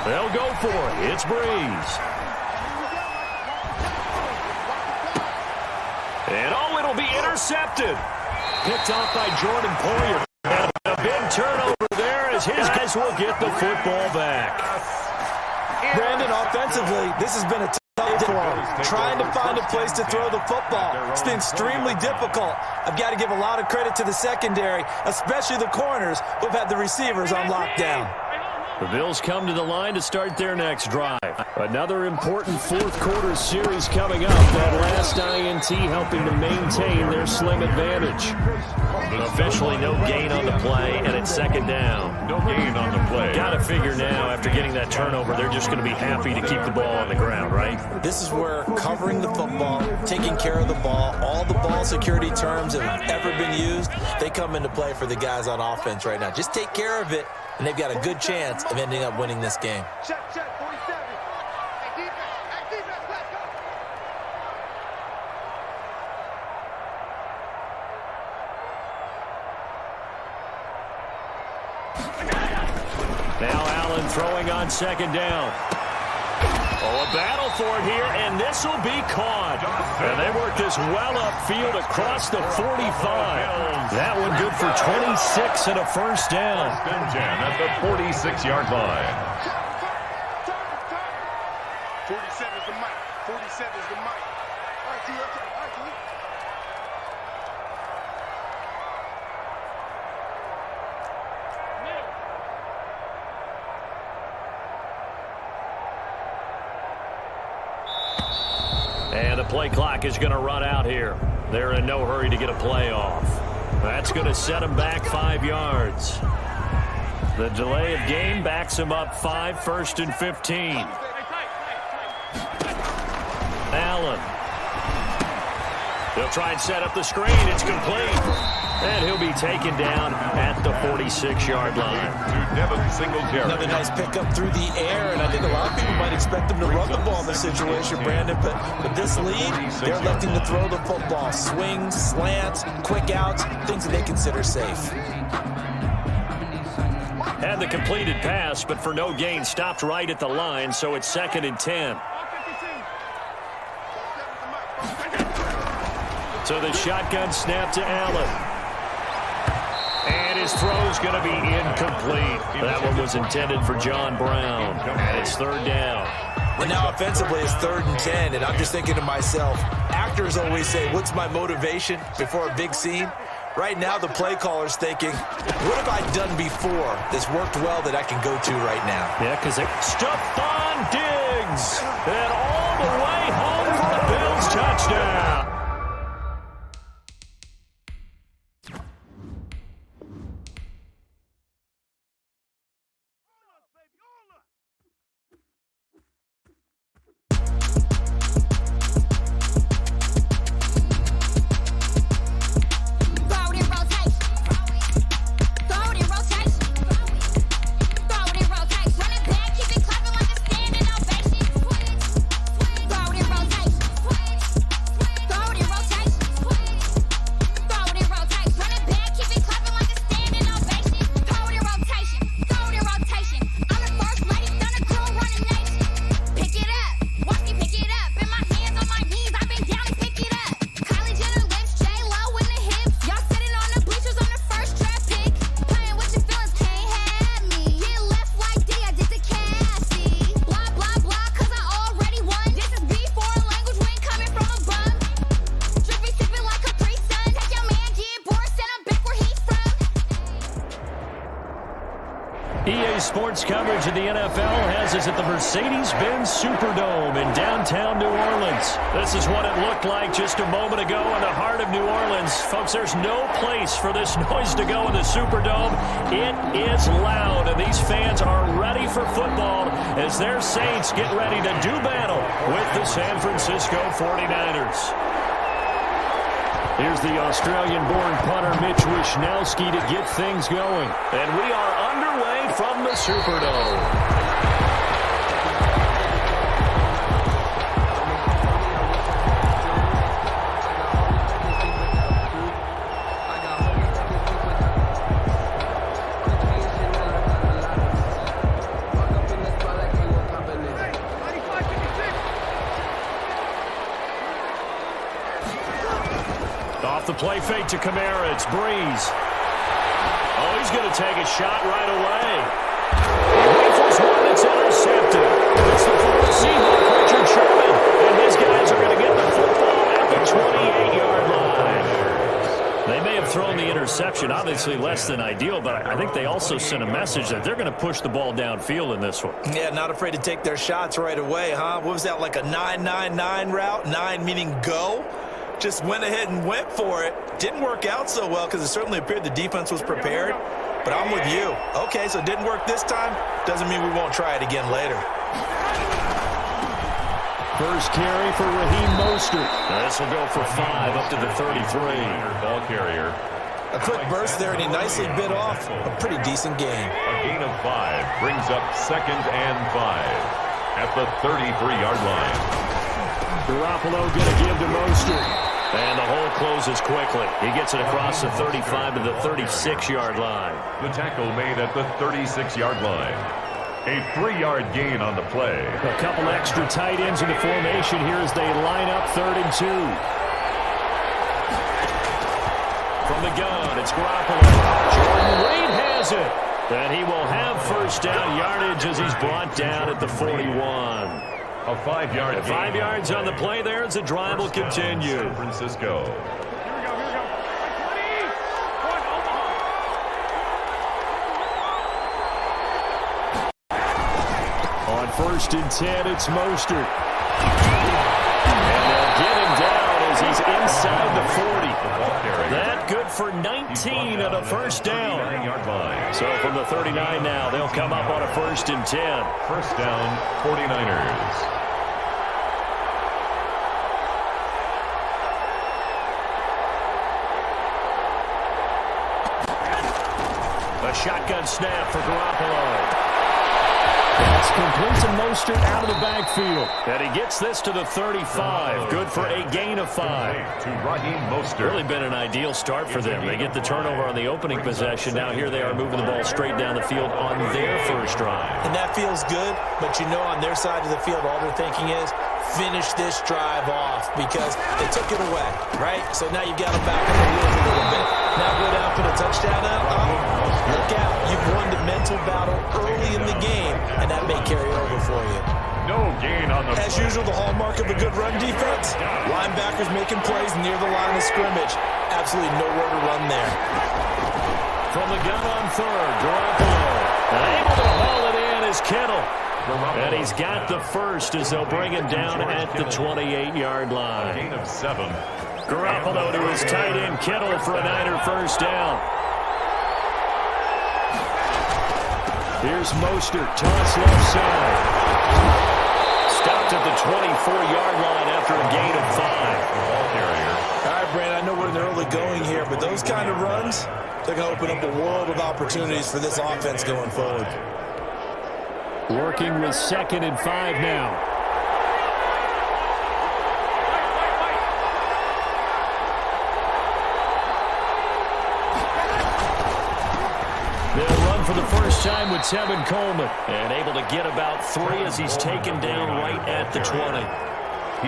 They'll go for it. It's Breeze. And it'll be intercepted. Picked off by Jordan Poyer. And a big turnover there as his guys will get the football back. Brandon, offensively, this has been a tough day for him. Trying to find a place to throw the football. It's been extremely difficult. I've got to give a lot of credit to the secondary, especially the corners who've had the receivers on lockdown. The Bills come to the line to start their next drive. Another important fourth quarter series coming up. That last INT helping to maintain their slim advantage. Officially no gain on the play, and it's second down. No gain on the play. Got to figure now, after getting that turnover, they're just going to be happy to keep the ball on the ground, right? This is where covering the football, taking care of the ball, all the ball security terms that have ever been used, they come into play for the guys on offense right now. Just take care of it, and they've got a good chance of ending up winning this game. Check, 47. Hey, defense, let's go. Now Allen throwing on second down. Oh, a battle for it here, and this will be caught. And they work this well upfield across the 45. That one good for 26 and a first down. At the 46-yard line. 47 is the mic. 47 is the mic. All right, G, okay. All right, G. And the play clock is going to run out here. They're in no hurry to get a play off. That's going to set them back 5 yards. The delay of game backs them up 5, 1st and 15. Allen. He'll try and set up the screen. It's complete. And he'll be taken down at the 46-yard line. To Devin Singletary. Another nice pickup through the air, and I think a lot of people might expect them to run the ball in this situation, Brandon, but with this lead, they're electing to throw the football. Swings, slants, quick outs, things that they consider safe. Had the completed pass, but for no gain, stopped right at the line, so it's 2nd and 10. So the shotgun snap to Allen. And his throw's going to be incomplete. That one was intended for John Brown. And it's 3rd down. And now offensively it's 3rd and 10, and I'm just thinking to myself, actors always say, what's my motivation before a big scene? Right now the play caller's thinking, what have I done before that's worked well that I can go to right now? Yeah, because they Stephon Diggs. And all the way home for a Bills touchdown. sports coverage of the NFL has us at the Mercedes-Benz Superdome in downtown New Orleans. This is what it looked like just a moment ago in the heart of New Orleans. Folks, there's no place for this noise to go in the Superdome. It is loud, and these fans are ready for football as their Saints get ready to do battle with the San Francisco 49ers. Here's the Australian-born punter Mitch Wishnowsky to get things going. And we are underway from the Superdome. Off the play fake to Kamara. It's Breeze. Oh, he's going to take a shot right away. He rifles one that's intercepted. It's the former Seahawk, Richard Sherman. And his guys are going to get the football at the 28-yard line. They may have thrown the interception, obviously less than ideal, but I think they also sent a message that they're going to push the ball downfield in this one. Yeah, not afraid to take their shots right away, huh? What was that, like a 9-9-9 route? 9 meaning go? Just went ahead and went for it. Didn't work out so well because it certainly appeared the defense was prepared. But I'm with you. Okay, so it didn't work this time. Doesn't mean we won't try it again later. First carry for Raheem Mostert. This will go for 5 up to the 33. Ball carrier. A quick burst there, and he nicely bit off a pretty decent gain. A gain of 5 brings up 2nd and 5 at the 33-yard line. Garoppolo going to give to Mostert. And the hole closes quickly. He gets it across the 35 to the 36-yard line. The tackle made at the 36-yard line. A 3-yard gain on the play. A couple extra tight ends in the formation here as they line up 3rd and 2. From the gun, it's Garoppolo. Jordan Reed has it. And he will have first down yardage as he's brought down at the 41. A 5-yard gain. 5 yards on the play there as the drive will continue. San Francisco. On 1st and 10, it's Mostert. And they'll get him down as he's inside the 40. That good for 19 at a first down. So from the 39 now, they'll come up on a 1st and 10. First down, 49ers. A shotgun snap for Garoppolo. That's complete to Mostert out of the backfield. And he gets this to the 35. Good for a gain of 5. To Raheem Mostert. Really been an ideal start for them. They get the turnover on the opening possession. Now here they are moving the ball straight down the field on their first drive. And that feels good, but you know on their side of the field, all they're thinking is, finish this drive off because they took it away, right? So now you've got them back on the wheels a little bit. Now go down for the touchdown out. Look out. You've won the mental battle early in the game, and that may carry over for you. No gain on the As usual, the hallmark of a good run defense, linebackers making plays near the line of scrimmage. Absolutely nowhere to run there. From the gun on 3rd, Garoppolo. Able to haul it in is Kittle. And he's got the first as they'll bring him down at the 28-yard line. gain of 7. Garoppolo to his tight end Kittle for a Niner first down. Here's Mostert, toss left side. Stopped at the 24-yard line after a gain of 5. All right, Brandon, I know we're in the early going here, but those kind of runs, they're going to open up a world of opportunities for this offense going forward. Working with 2nd and 5 now. They'll run for the first time with Tevin Coleman. And able to get about 3 as he's taken down right at the 20.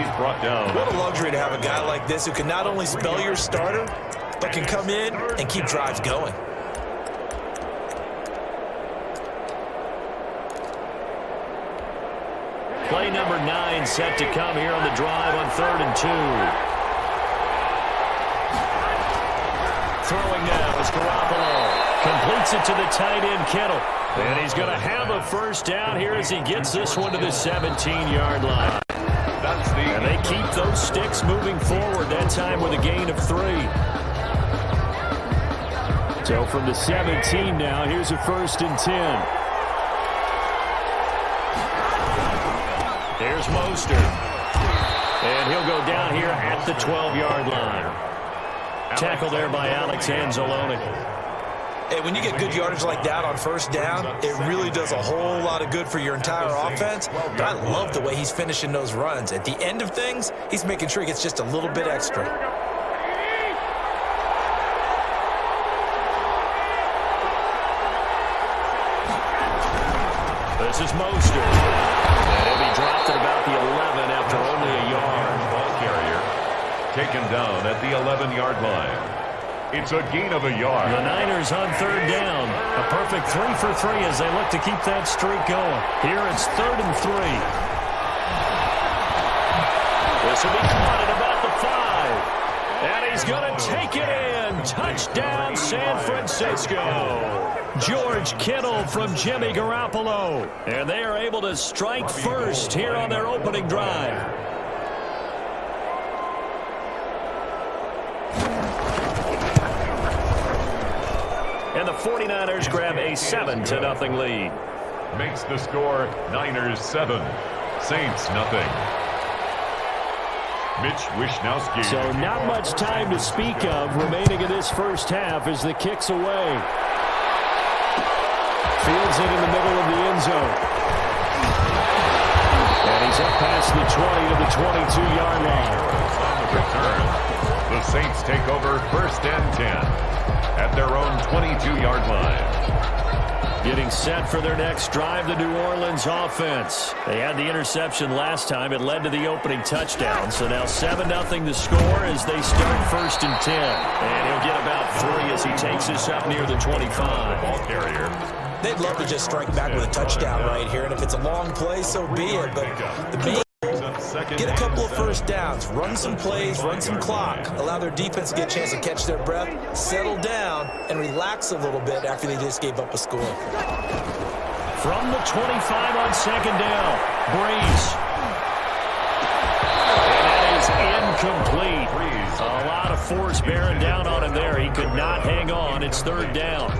He's brought down. What a luxury to have a guy like this who can not only spell your starter, but can come in and keep drives going. Play number 9 set to come here on the drive on 3rd and 2. Throwing now is Garoppolo. Completes it to the tight end, Kittle. And he's going to have a first down here as he gets this one to the 17-yard line. And they keep those sticks moving forward, that time with a gain of 3. So from the 17 now, here's a 1st and 10. Here's Mostert. And he'll go down here at the 12-yard line. Tackle there by Alex Anzalone. Hey, when you get good yardage like that on first down, it really does a whole lot of good for your entire offense. But I love the way he's finishing those runs. At the end of things, he's making sure he gets just a little bit extra. This is Mostert. And he'll be dropped at about the 11 after only a yard. Ball carrier taken down at the 11-yard line. It's a gain of a yard. The Niners on 3rd down. A perfect 3 for 3 as they look to keep that streak going. Here it's 3rd and 3. This will be caught at about the 5. And he's going to take it in. Touchdown, San Francisco. George Kittle from Jimmy Garoppolo. And they are able to strike first here on their opening drive. And the 49ers grab a 7-0 lead. Makes the score Niners 7, Saints nothing. Mitch Wishnowsky. So not much time to speak of remaining in this first half as the kick's away. Fields it in the middle of the end zone. And he's up past the 20 to the 22-yard line. On the return, the Saints take over 1st and 10. At their own 22-yard line. Getting set for their next drive, the New Orleans offense. They had the interception last time. It led to the opening touchdown. So now 7-0 the score as they start 1st and 10. And he'll get about 3 as he takes this up near the 25. Ball carrier. They'd love to just strike back with a touchdown right here. And if it's a long play, so be it. But the main get a couple of first downs, run some plays, run some clock, allow their defense to get a chance to catch their breath, settle down, and relax a little bit after they just gave up a score. From the 25 on 2nd down, Breeze. And that is incomplete. A lot of force bearing down on him there. He could not hang on. It's 3rd down.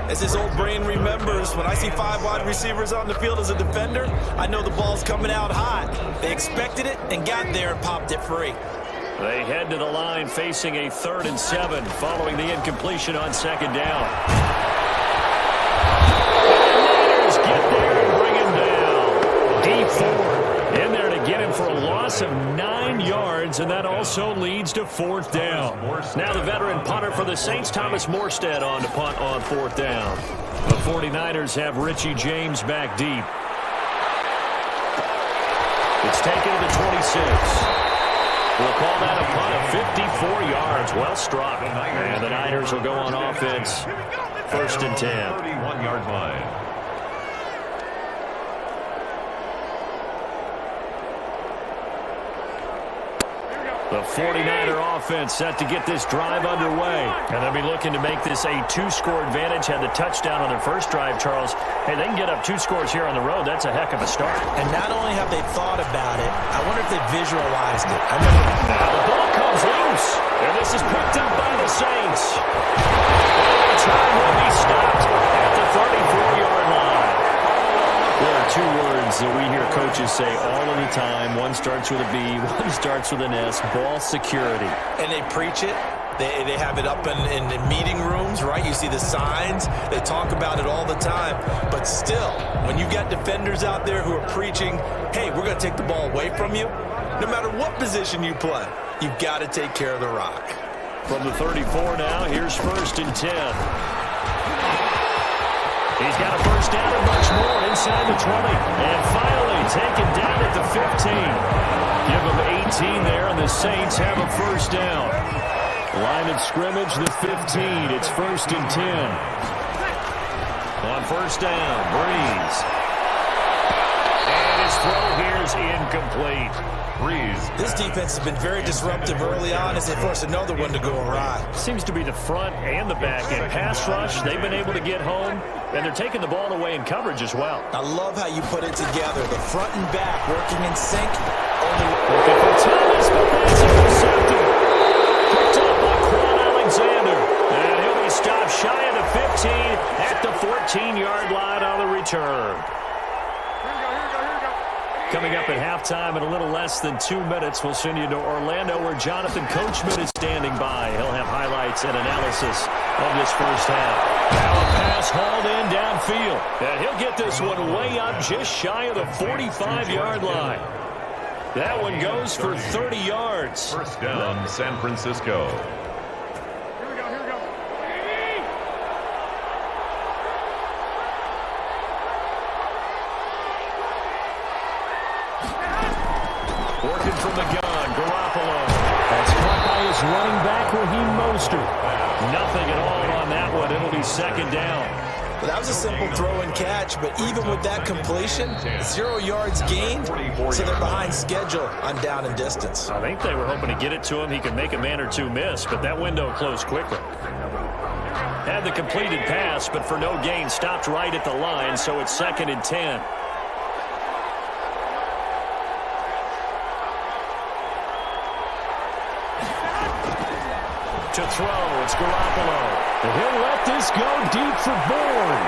As his old brain remembers, when I see 5 wide receivers on the field as a defender, I know the ball's coming out hot. They expected it and got there and popped it free. They head to the line facing a 3rd and 7 following the incompletion on 2nd down. Niners get there and bring him down. Deep forward in there to get him for a loss of 9 yards, and that also leads to 4th down. Now the veteran punter for the Saints, Thomas Morstead, on to punt on 4th down. The 49ers have Richie James back deep. It's taken to the 26. We'll call that a punt of 54 yards. Well struck. And the Niners will go on offense. 1st and 10. 31-yard line. The 49er offense set to get this drive underway. And they'll be looking to make this a 2-score advantage. Had the touchdown on their first drive, Charles. Hey, they can get up 2 scores here on the road. That's a heck of a start. And not only have they thought about it, I wonder if they visualized it. Now the ball comes loose. And this is picked up by the Saints. And the time will be stopped at the 34-yard line. There are 2 words that we hear coaches say all of the time. One starts with a B, one starts with an S. Ball security. And they preach it. They have it up in meeting rooms, right? You see the signs. They talk about it all the time. But still, when you got defenders out there who are preaching, hey, we're going to take the ball away from you, no matter what position you play, you've got to take care of the rock. From the 34 now, here's 1st and 10. He's got a first down and much more inside the 20. And finally taken down at the 15. Give him 18 there, and the Saints have a first down. Line of scrimmage, the 15. It's 1st and 10. On 1st down, Breeze. And his His throw here is incomplete. Breeze. This defense has been very disruptive early on as they force another one to go awry. Seems to be the front and the back end. Pass rush, they've been able to get home, and they're taking the ball away in coverage as well. I love how you put it together. The front and back working in sync. Looking for Thomas, but that's intercepted. Picked up by Quan Alexander. And he'll be stopped shy of the 15 at the 14-yard line on the return. Coming up at halftime in a little less than 2 minutes, we'll send you to Orlando where Jonathan Coachman is standing by. He'll have highlights and analysis of this first half. Now a pass hauled in downfield. And he'll get this one way up just shy of the 45-yard line. That one goes for 30 yards. First down, San Francisco. Working from the gun, Garoppolo. That's caught by his running back, Raheem Mostert. Nothing at all on that one. It'll be second down. Well, that was a simple throw and catch, but even with that completion, 0 yards gained, so they're behind schedule on down and distance. I think they were hoping to get it to him. He could make a man or two miss, but that window closed quickly. Had the completed pass, but for no gain, stopped right at the line, so it's 2nd and 10. To throw, it's Garoppolo. And he'll let this go deep for Bourne.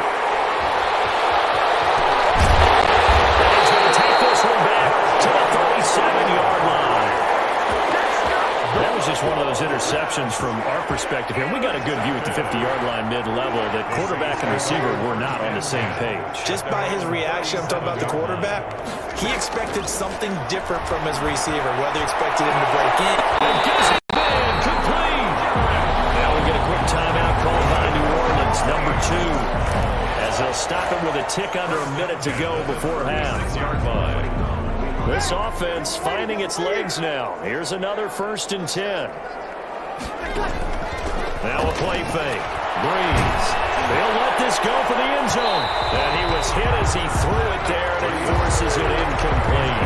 And he's going to take this one back to the 37-yard line. That was just one of those interceptions from our perspective here. We got a good view at the 50-yard line mid-level that quarterback and receiver were not on the same page. Just by his reaction, I'm talking about the quarterback, he expected something different from his receiver, whether he expected him to break in. And gives it man complete. Now we get a quick timeout called by New Orleans, number 2, as they'll stop it with a tick under a minute to go before half. 6-yard line. This offense finding its legs now. Here's another 1st and 10. Now a play fake. Breeze. They'll let this go for the end zone. And he was hit as he threw it there, and he forces it incomplete.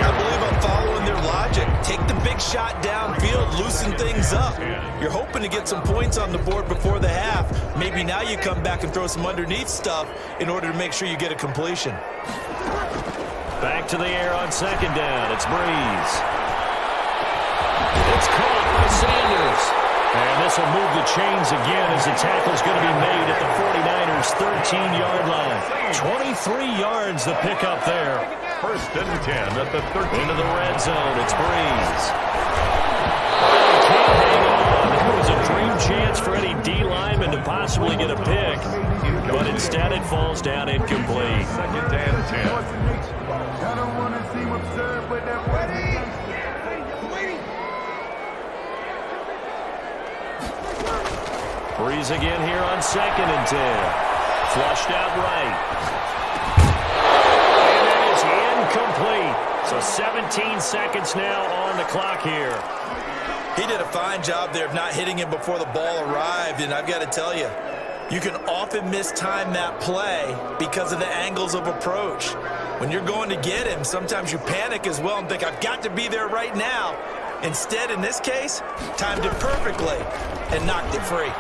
I believe I'm following their logic. Take the big shot downfield, loosen things up. You're hoping to get some points on the board before the half. Maybe now you come back and throw some underneath stuff in order to make sure you get a completion. Back to the air on 2nd down. It's Breeze. It's caught by Sanders. And this will move the chains again as the tackle's going to be made at the 49ers' 13-yard line. 23 yards the pickup there. 1st and 10 at the 13. Into the red zone. It's Breeze. Can't hang on. It was a dream chance for any D lineman to possibly get a pick. But instead it falls down incomplete. 2nd and 10. I don't want to seem absurd, but that Breeze again here on 2nd and 10. Flushed out right. And that is incomplete. So 17 seconds now on the clock here. He did a fine job there of not hitting him before the ball arrived, and I've got to tell you, you can often mistime that play because of the angles of approach. When you're going to get him, sometimes you panic as well and think, I've got to be there right now. Instead, in this case, timed it perfectly and knocked it free.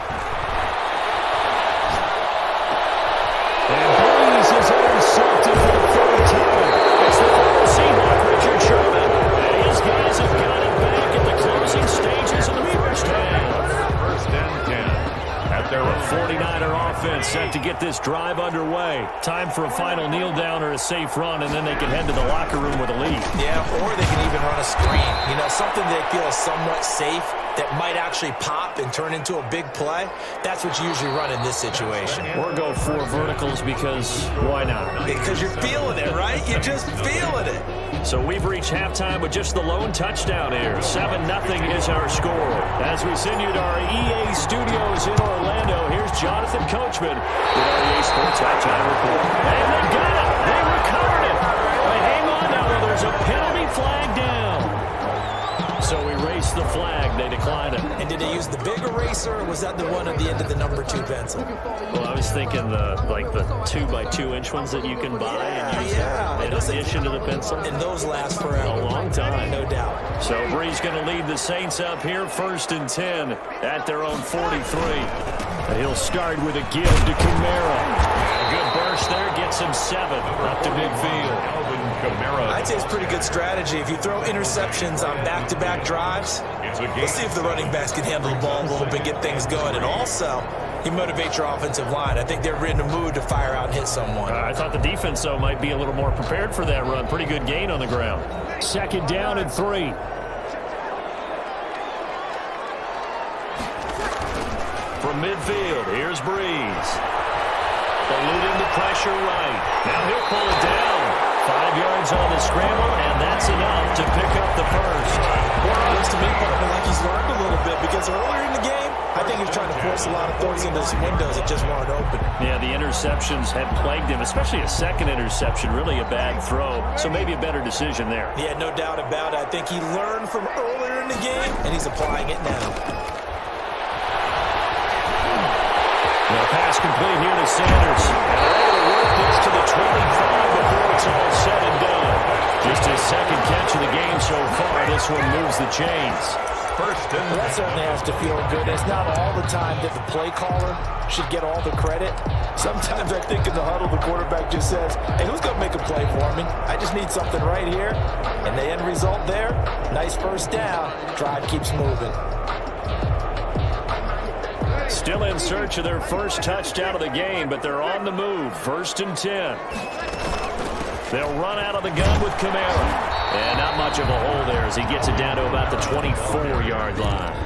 And Breeze is intercepted for the 3rd time. It's the former Seahawk, Richard Sherman. And his guys have got it back at the closing stages of the first half. 1st and 10. At their The 49er offense set to get this drive underway. Time for a final kneel down or a safe run, and then they can head to the locker room with a lead. Yeah, or they can even run a screen. You know, something they feel is somewhat safe that might actually pop and turn into a big play. That's what you usually run in this situation. Or go 4 verticals because why not? Because you're feeling it, right? You're just feeling it. So we've reached halftime with just the lone touchdown here. 7-0 is our score. As we send you to our EA studios in Orlando, here's Jonathan Coachman with our EA Sports Halftime Report. And they got it! They recovered it! But hang on now, there's a penalty flag down. So we race Gets the flag. They decline it. And did they use the big eraser, or was that the one at the end of the number 2 pencil? Well, I was thinking the 2x2-inch ones that you can buy and use in addition to the pencil. And those last forever. A long time. No doubt. So Bree's going to lead the Saints up here, 1st and 10 at their own 43. And he'll start with a give to Kamara. A good burst there, gets him 7 up to midfield. I'd say it's pretty good strategy. If you throw interceptions on back-to-back drives, let's see if the running backs can handle the ball a little bit, get things going. And also, you motivate your offensive line. I think they're in the mood to fire out and hit someone. I thought the defense, though, might be a little more prepared for that run. Pretty good gain on the ground. 2nd down and 3. From midfield, here's Breeze. Eluding the pressure right. Now he'll pull it down. 5 yards on the scramble, and that's enough to pick up the first. Well, it looks to me, partner, like he's learned a little bit, because earlier in the game, I think he was trying to force a lot of throws into some windows that just weren't open. Yeah, the interceptions had plagued him, especially a second interception, really a bad throw. So maybe a better decision there. Yeah, no doubt about it. I think he learned from earlier in the game, and he's applying it now. The pass complete here to Sanders. And they're able to work this to the 25 before it's all said and done. Just his 2nd catch of the game so far. This one moves the chains. First and that certainly has to feel good. It's not all the time that the play caller should get all the credit. Sometimes I think in the huddle, the quarterback just says, hey, who's going to make a play for me? I just need something right here. And the end result there, nice first down. Drive keeps moving. Still in search of their first touchdown of the game, but they're on the move. 1st and 10. They'll run out of the gun with Kamara. And not much of a hole there as he gets it down to about the 24-yard line.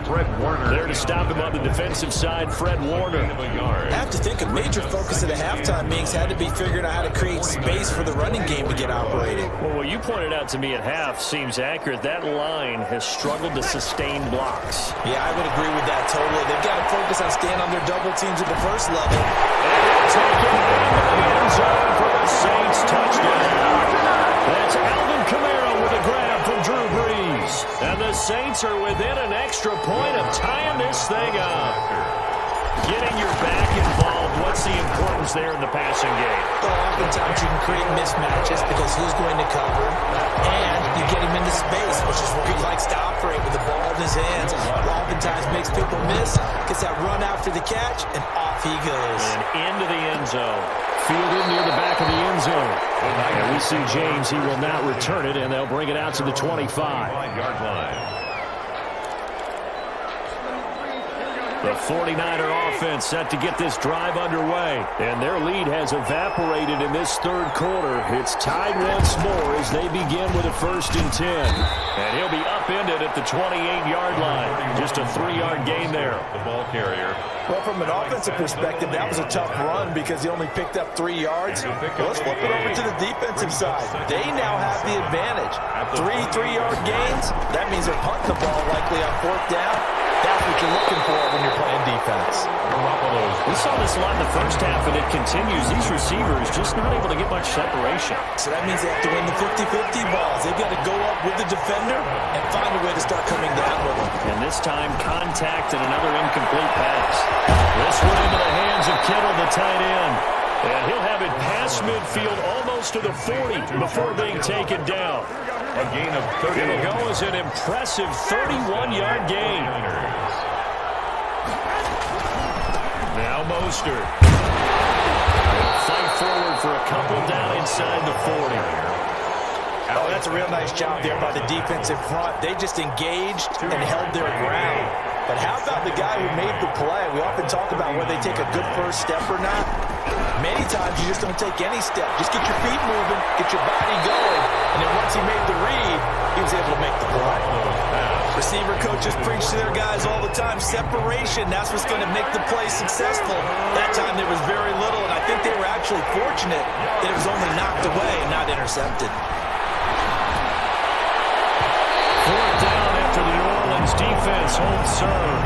Fred Warner. There to stop him on the defensive side, Fred Warner. I have to think a major focus of the halftime meetings had to be figuring out how to create space for the running game to get operated. Well, what you pointed out to me at half seems accurate. That line has struggled to sustain blocks. Yeah, I would agree with that totally. They've got to focus on staying on their double teams at the first level. And they'll take it into the end zone for the Saints touchdown. That's Alvin Kamara with a grab from Drew Brees. And the Saints are within an extra point of tying this thing up. Getting your back involved, what's the importance there in the passing game? Well, oftentimes you can create mismatches because who's going to cover, and you get him into space, which is where he likes to operate with the ball in his hands. Oftentimes makes people miss, gets that run after the catch, and off he goes. And into the end zone. Fielded near the back of the end zone. And we see James, he will not return it, and they'll bring it out to the 25. 5-yard line. The 49er offense set to get this drive underway. And their lead has evaporated in this 3rd quarter. It's tied once more as they begin with a 1st and 10. And he'll be upended at the 28-yard line. Just a 3-yard gain there. The ball carrier. Well, from an offensive perspective, that was a tough run because he only picked up 3 yards. Well, let's flip it over to the defensive side. They now have the advantage. 3 3-yard gains. That means they're punting the ball likely on 4th down. That's what you're looking for when you're playing defense. We saw this a lot in the first half, and it continues. These receivers just not able to get much separation. So that means they have to win the 50-50 balls. They've got to go up with the defender and find a way to start coming down with them. And this time, contact and another incomplete pass. This one into the hands of Kittle, the tight end. And he'll have it past midfield almost to the 40 before being taken down. A gain of 30. It'll go as an impressive 31-yard gain. Now Mostert. They'll fight forward for a couple down inside the 40. Oh, that's a real nice job there by the defensive front. They just engaged and held their ground. But how about the guy who made the play? We often talk about whether they take a good first step or not. Many times you just don't take any step. Just get your feet moving, get your body going. And then once he made the read, he was able to make the play. Receiver coaches preach to their guys all the time. Separation, that's what's going to make the play successful. That time there was very little, and I think they were actually fortunate that it was only knocked away and not intercepted. 4th down after the New Orleans defense holds serve.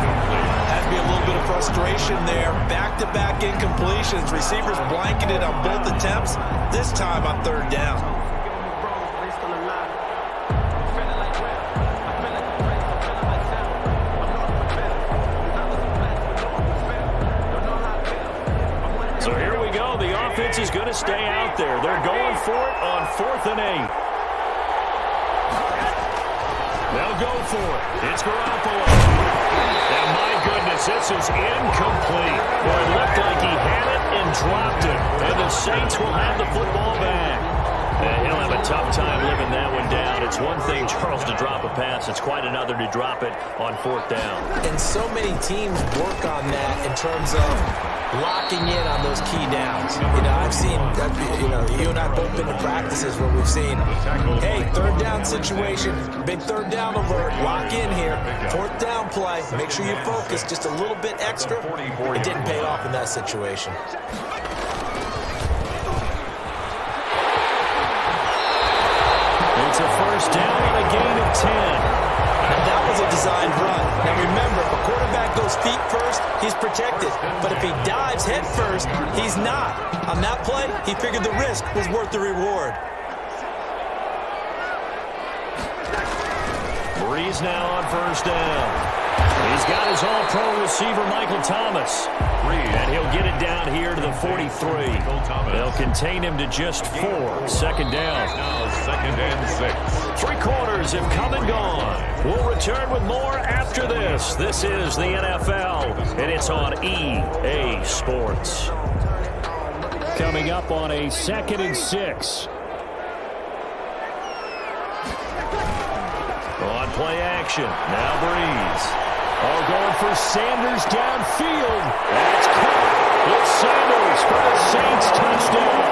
Had to be a little bit of frustration there. Back-to-back incompletions. Receivers blanketed on both attempts. This time on 3rd down. for it on 4th and 8. They'll go for it. It's Garoppolo. And my goodness, this is incomplete. Well, it looked like he had it and dropped it. And the Saints will have the football back. And he'll have a tough time living that one down. It's one thing, Charles, to drop a pass. It's quite another to drop it on 4th down. And so many teams work on that in terms of locking in on those key downs. I've seen, you and I have both been to practices where we've seen, hey, 3rd down situation, big 3rd down alert, lock in here, 4th down play, make sure you focus just a little bit extra. It didn't pay off in that situation. It's a 1st down and a gain of 10. And that was a designed run. Now remember, if a quarterback goes feet first, he's protected. But if he dives head first, he's not. On that play, he figured the risk was worth the reward. Breeze now on 1st down. He's got his all-pro receiver, Michael Thomas. And he'll get it down here to the 43. They'll contain him to just 4. 2nd down. Now 2nd and 6. 3 quarters have come and gone. We'll return with more after this. This is the NFL, and it's on EA Sports. Coming up on a 2nd and 6. On play action. Now Breeze. All going for Sanders downfield. That's caught. It's Sanders for the Saints touchdown.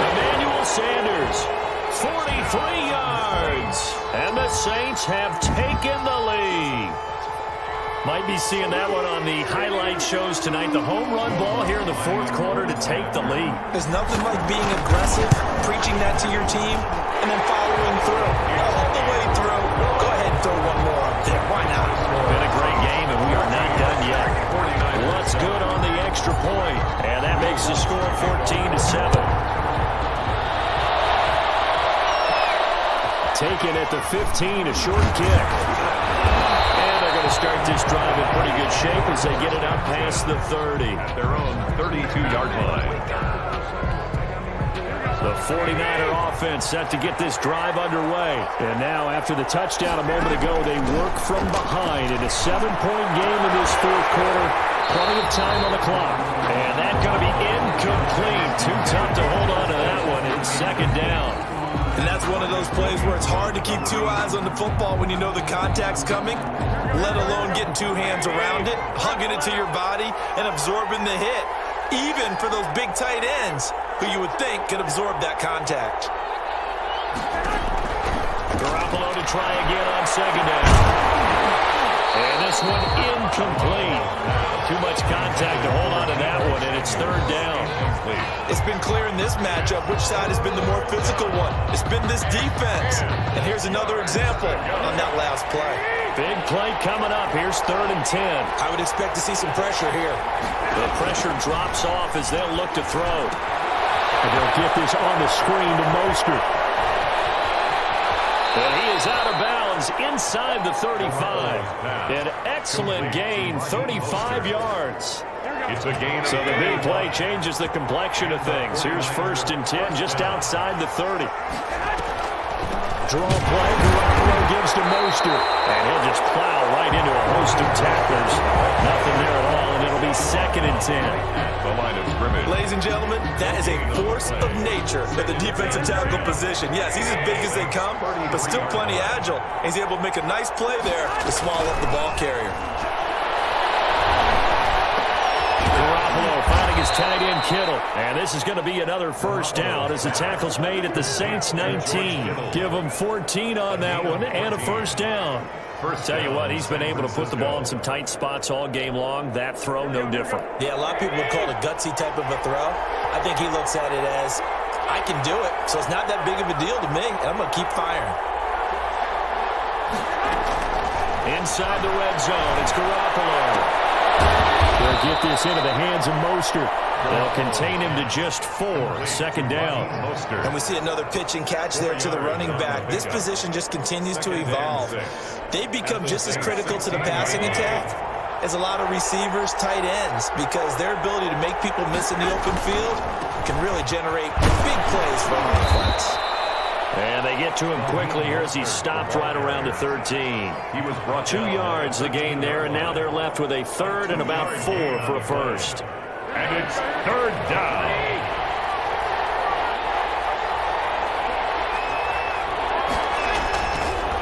Emmanuel Sanders, 43 yards. And the Saints have taken the lead. Might be seeing that one on the highlight shows tonight. The home run ball here in the 4th quarter to take the lead. There's nothing like being aggressive, preaching that to your team, and then following through. All the way through. Go ahead and throw one more up there. Why not? Been a great game, and we are not done yet. What's good on the extra point? And that makes the score 14-7. Taken at the 15, a short kick. And they're going to start this drive in pretty good shape as they get it out past the 30. At their own 32-yard line. The 49er offense set to get this drive underway. And now, after the touchdown a moment ago, they work from behind in a 7-point game in this 4th quarter. Plenty of time on the clock. And that's going to be incomplete. Too tough to hold on to that one. It's 2nd down. And that's one of those plays where it's hard to keep 2 eyes on the football when you know the contact's coming, let alone getting 2 hands around it, hugging it to your body, and absorbing the hit. Even for those big tight ends who you would think could absorb that contact. Garoppolo to try again on 2nd down. And this one incomplete. Too much contact to hold on to that one, and it's 3rd down. It's been clear in this matchup which side has been the more physical one. It's been this defense. And here's another example on that last play. Big play coming up. Here's 3rd and 10. I would expect to see some pressure here. The pressure drops off as they'll look to throw. And they'll get this on the screen to Mostert. And he is out of bounds inside the 35. An excellent gain, 35 yards. It's a gain. So the big play changes the complexion of things. Here's 1st and 10 just outside the 30. Draw play, Garoppolo gives to Mostert. And he'll just plow right into a host of tacklers. Nothing there at all, and it'll be 2nd and 10. The line of scrimmage. Ladies and gentlemen, that is a force of nature at the defensive tackle position. Yes, he's as big as they come, but still plenty agile. He's able to make a nice play there to swallow up the ball carrier. Garoppolo finding his tight end Kittle. And this is going to be another 1st down as the tackle's made at the Saints 19. Give them 14 on that one and a 1st down. Tell you what, he's been able to put the ball in some tight spots all game long. That throw, no different. Yeah, a lot of people would call it a gutsy type of a throw. I think he looks at it as, I can do it, so it's not that big of a deal to me, and I'm going to keep firing. Inside the red zone, it's Garoppolo. They'll get this into the hands of Mostert. They'll contain him to just 4. 2nd down. And we see another pitch and catch there to the running back. This position just continues to evolve. They become just as critical to the passing attack is a lot of receivers, tight ends, because their ability to make people miss in the open field can really generate big plays for an offense. And they get to him quickly here as he stopped right around the 13. He was brought 2 yards the gain there, and now they're left with a third and about 4 for a first. And it's third down.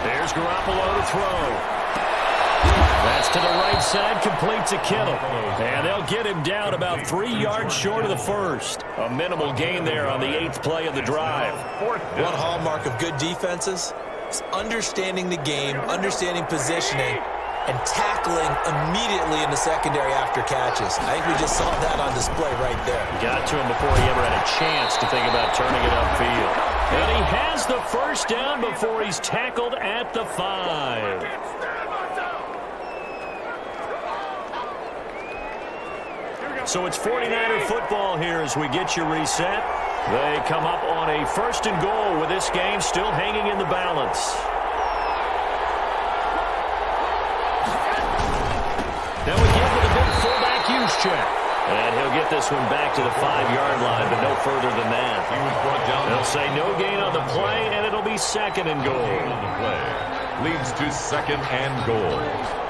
There's Garoppolo to throw. That's to the right side, complete to Kittle. And they'll get him down about 3 yards short of the first. A minimal gain there on the 8th play of the drive. One hallmark of good defenses is understanding the game, understanding positioning, and tackling immediately in the secondary after catches. I think we just saw that on display right there. Got to him before he ever had a chance to think about turning it upfield. And he has the first down before he's tackled at the 5. So it's 49er football here as we get you reset. They come up on a first and goal with this game still hanging in the balance. Now we get with a big fullback use check. And he'll get this one back to the 5-yard line, but no further than that. He was brought down. They'll say no gain on the play, and it'll be second and goal. On the play leads to second and goal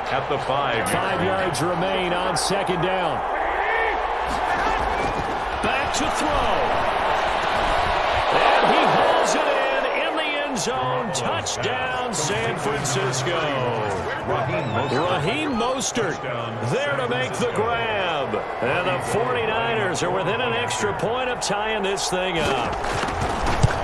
at the 5. 5 yards remain on second down. Back to throw. And he hauls it in the end zone. Touchdown, San Francisco. Raheem Mostert there to make the grab. And the 49ers are within an extra point of tying this thing up.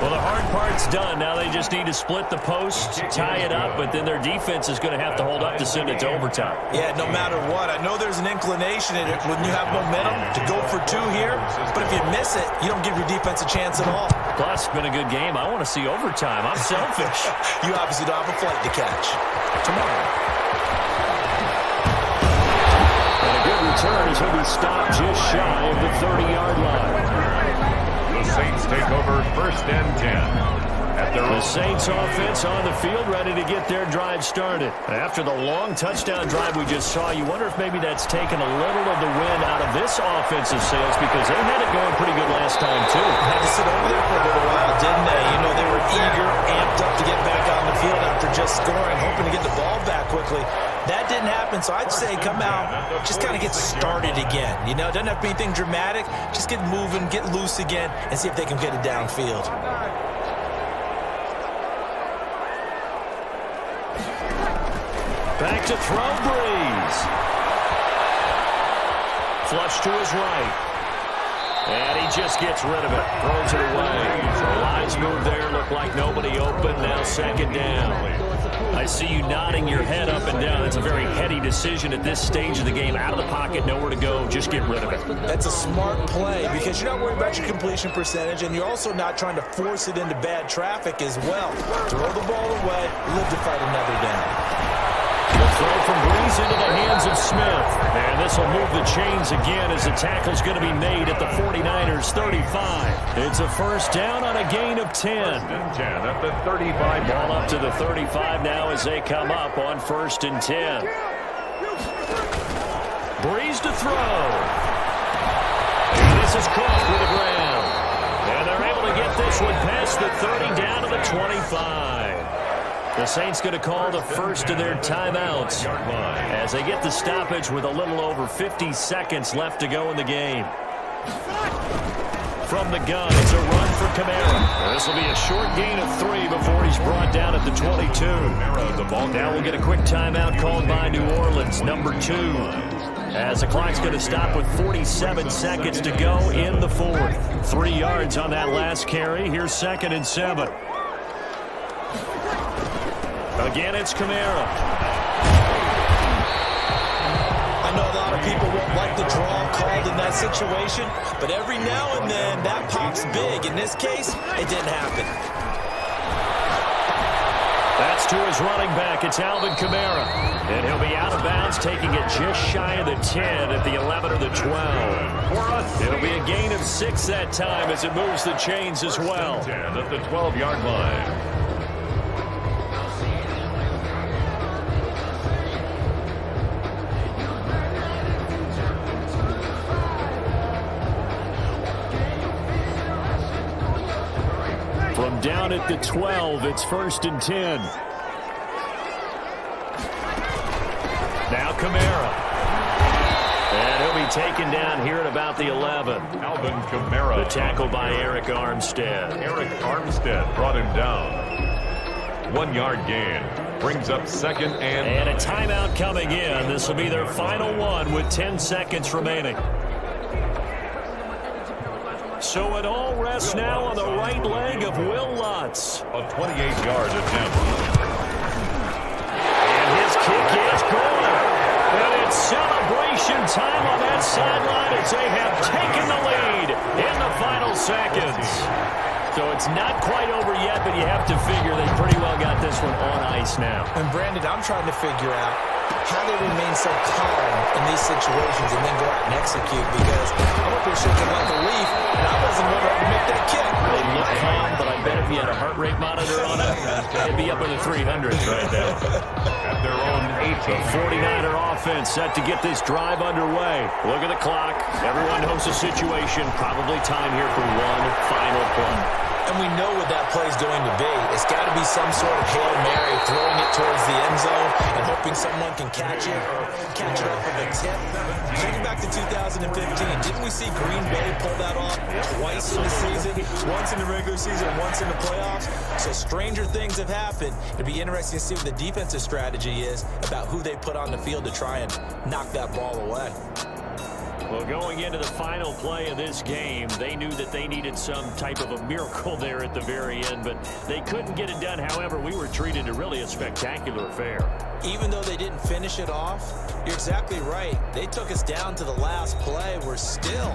Well, the hard part's done. Now they just need to split the post, tie it up, but then their defense is going to have to hold up to send it to overtime. Yeah, no matter what. I know there's an inclination in it when you have momentum to go for 2 here, but if you miss it, you don't give your defense a chance at all. Plus, it's been a good game. I want to see overtime. I'm selfish. You obviously don't have a flight to catch. Tomorrow. And a good return as he'll be stopped just shy of the 30-yard line. The Saints take over first and 10. The Saints offense on the field ready to get their drive started. After the long touchdown drive we just saw, you wonder if maybe that's taken a little of the wind out of this offensive sails because they had it going pretty good last time too. Had to sit over there for a little while, didn't they? You know, they were eager, amped up to get back on the field after just scoring, hoping to get the ball back quickly. That didn't happen, so I'd say come out, just kind of get started again. You know, it doesn't have to be anything dramatic. Just get moving, get loose again, and see if they can get it downfield. Back to throw, Breeze. Flush to his right. And he just gets rid of it. Throws it away. The lines move there. Look like nobody open. Now second down. I see you nodding your head up and down. It's a very heady decision at this stage of the game. Out of the pocket, nowhere to go. Just get rid of it. That's a smart play because you're not worried about your completion percentage, and you're also not trying to force it into bad traffic as well. Throw the ball away, live to fight another down. The throw from Breeze into the hands of Smith. And this will move the chains again as the tackle's going to be made at the 49ers' 35. It's a first down on a gain of 10. First and 10 at the 35. Ball up to the 35 now as they come up on first and 10. Breeze to throw. And this is caught with the ground. And they're able to get this one past the 30 down to the 25. The Saints going to call the first of their timeouts as they get the stoppage with a little over 50 seconds left to go in the game. From the gun, it's a run for Kamara. This will be a short gain of 3 before he's brought down at the 22. Now we'll get a quick timeout called by New Orleans, number 2. As the clock's going to stop with 47 seconds to go in the fourth. 3 yards on that last carry. Here's second and 7. Again, it's Kamara. I know a lot of people won't like the draw called in that situation, but every now and then that pops big. In this case, it didn't happen. That's to his running back. It's Alvin Kamara. And he'll be out of bounds, taking it just shy of the 10 at the 11 or the 12. It'll be a gain of 6 that time as it moves the chains as well. 10 at the 12-yard line. Down at the 12, it's 1st and 10. Now Kamara. And he'll be taken down here at about the 11. Alvin Kamara. The tackle by Eric Armstead. Eric Armstead brought him down. 1 yard gain. Brings up 2nd and... And a timeout coming in. This will be their final one with 10 seconds remaining. So it all rests now on the right leg of Will Lutz. A 28-yard attempt. And his kick is good. And it's celebration time on that sideline as they have taken the lead in the final seconds. So it's not quite over yet, but you have to figure they pretty well got this one on ice now. And Brandon, I'm trying to figure out how they remain so calm in these situations and then go out and execute, because I'm up here shaking like a leaf, and I wasn't ready to make that a kick. They look calm, but I bet if you had a heart rate monitor on it, it'd be up in the 300s right now. At their own 18. The 49er offense set to get this drive underway. Look at the clock. Everyone knows the situation. Probably time here for one final play. And we know what that play is going to be. It's got to be some sort of Hail Mary, throwing it towards the end zone and hoping someone can catch it or catch it off of a tip. Thinking back to 2015, didn't we see Green Bay pull that off twice in the season? Once in the regular season, once in the playoffs. So stranger things have happened. It'd be interesting to see what the defensive strategy is about who they put on the field to try and knock that ball away. Well, going into the final play of this game, they knew that they needed some type of a miracle there at the very end, but they couldn't get it done. However, we were treated to really a spectacular affair. Even though they didn't finish it off, you're exactly right. They took us down to the last play. We're still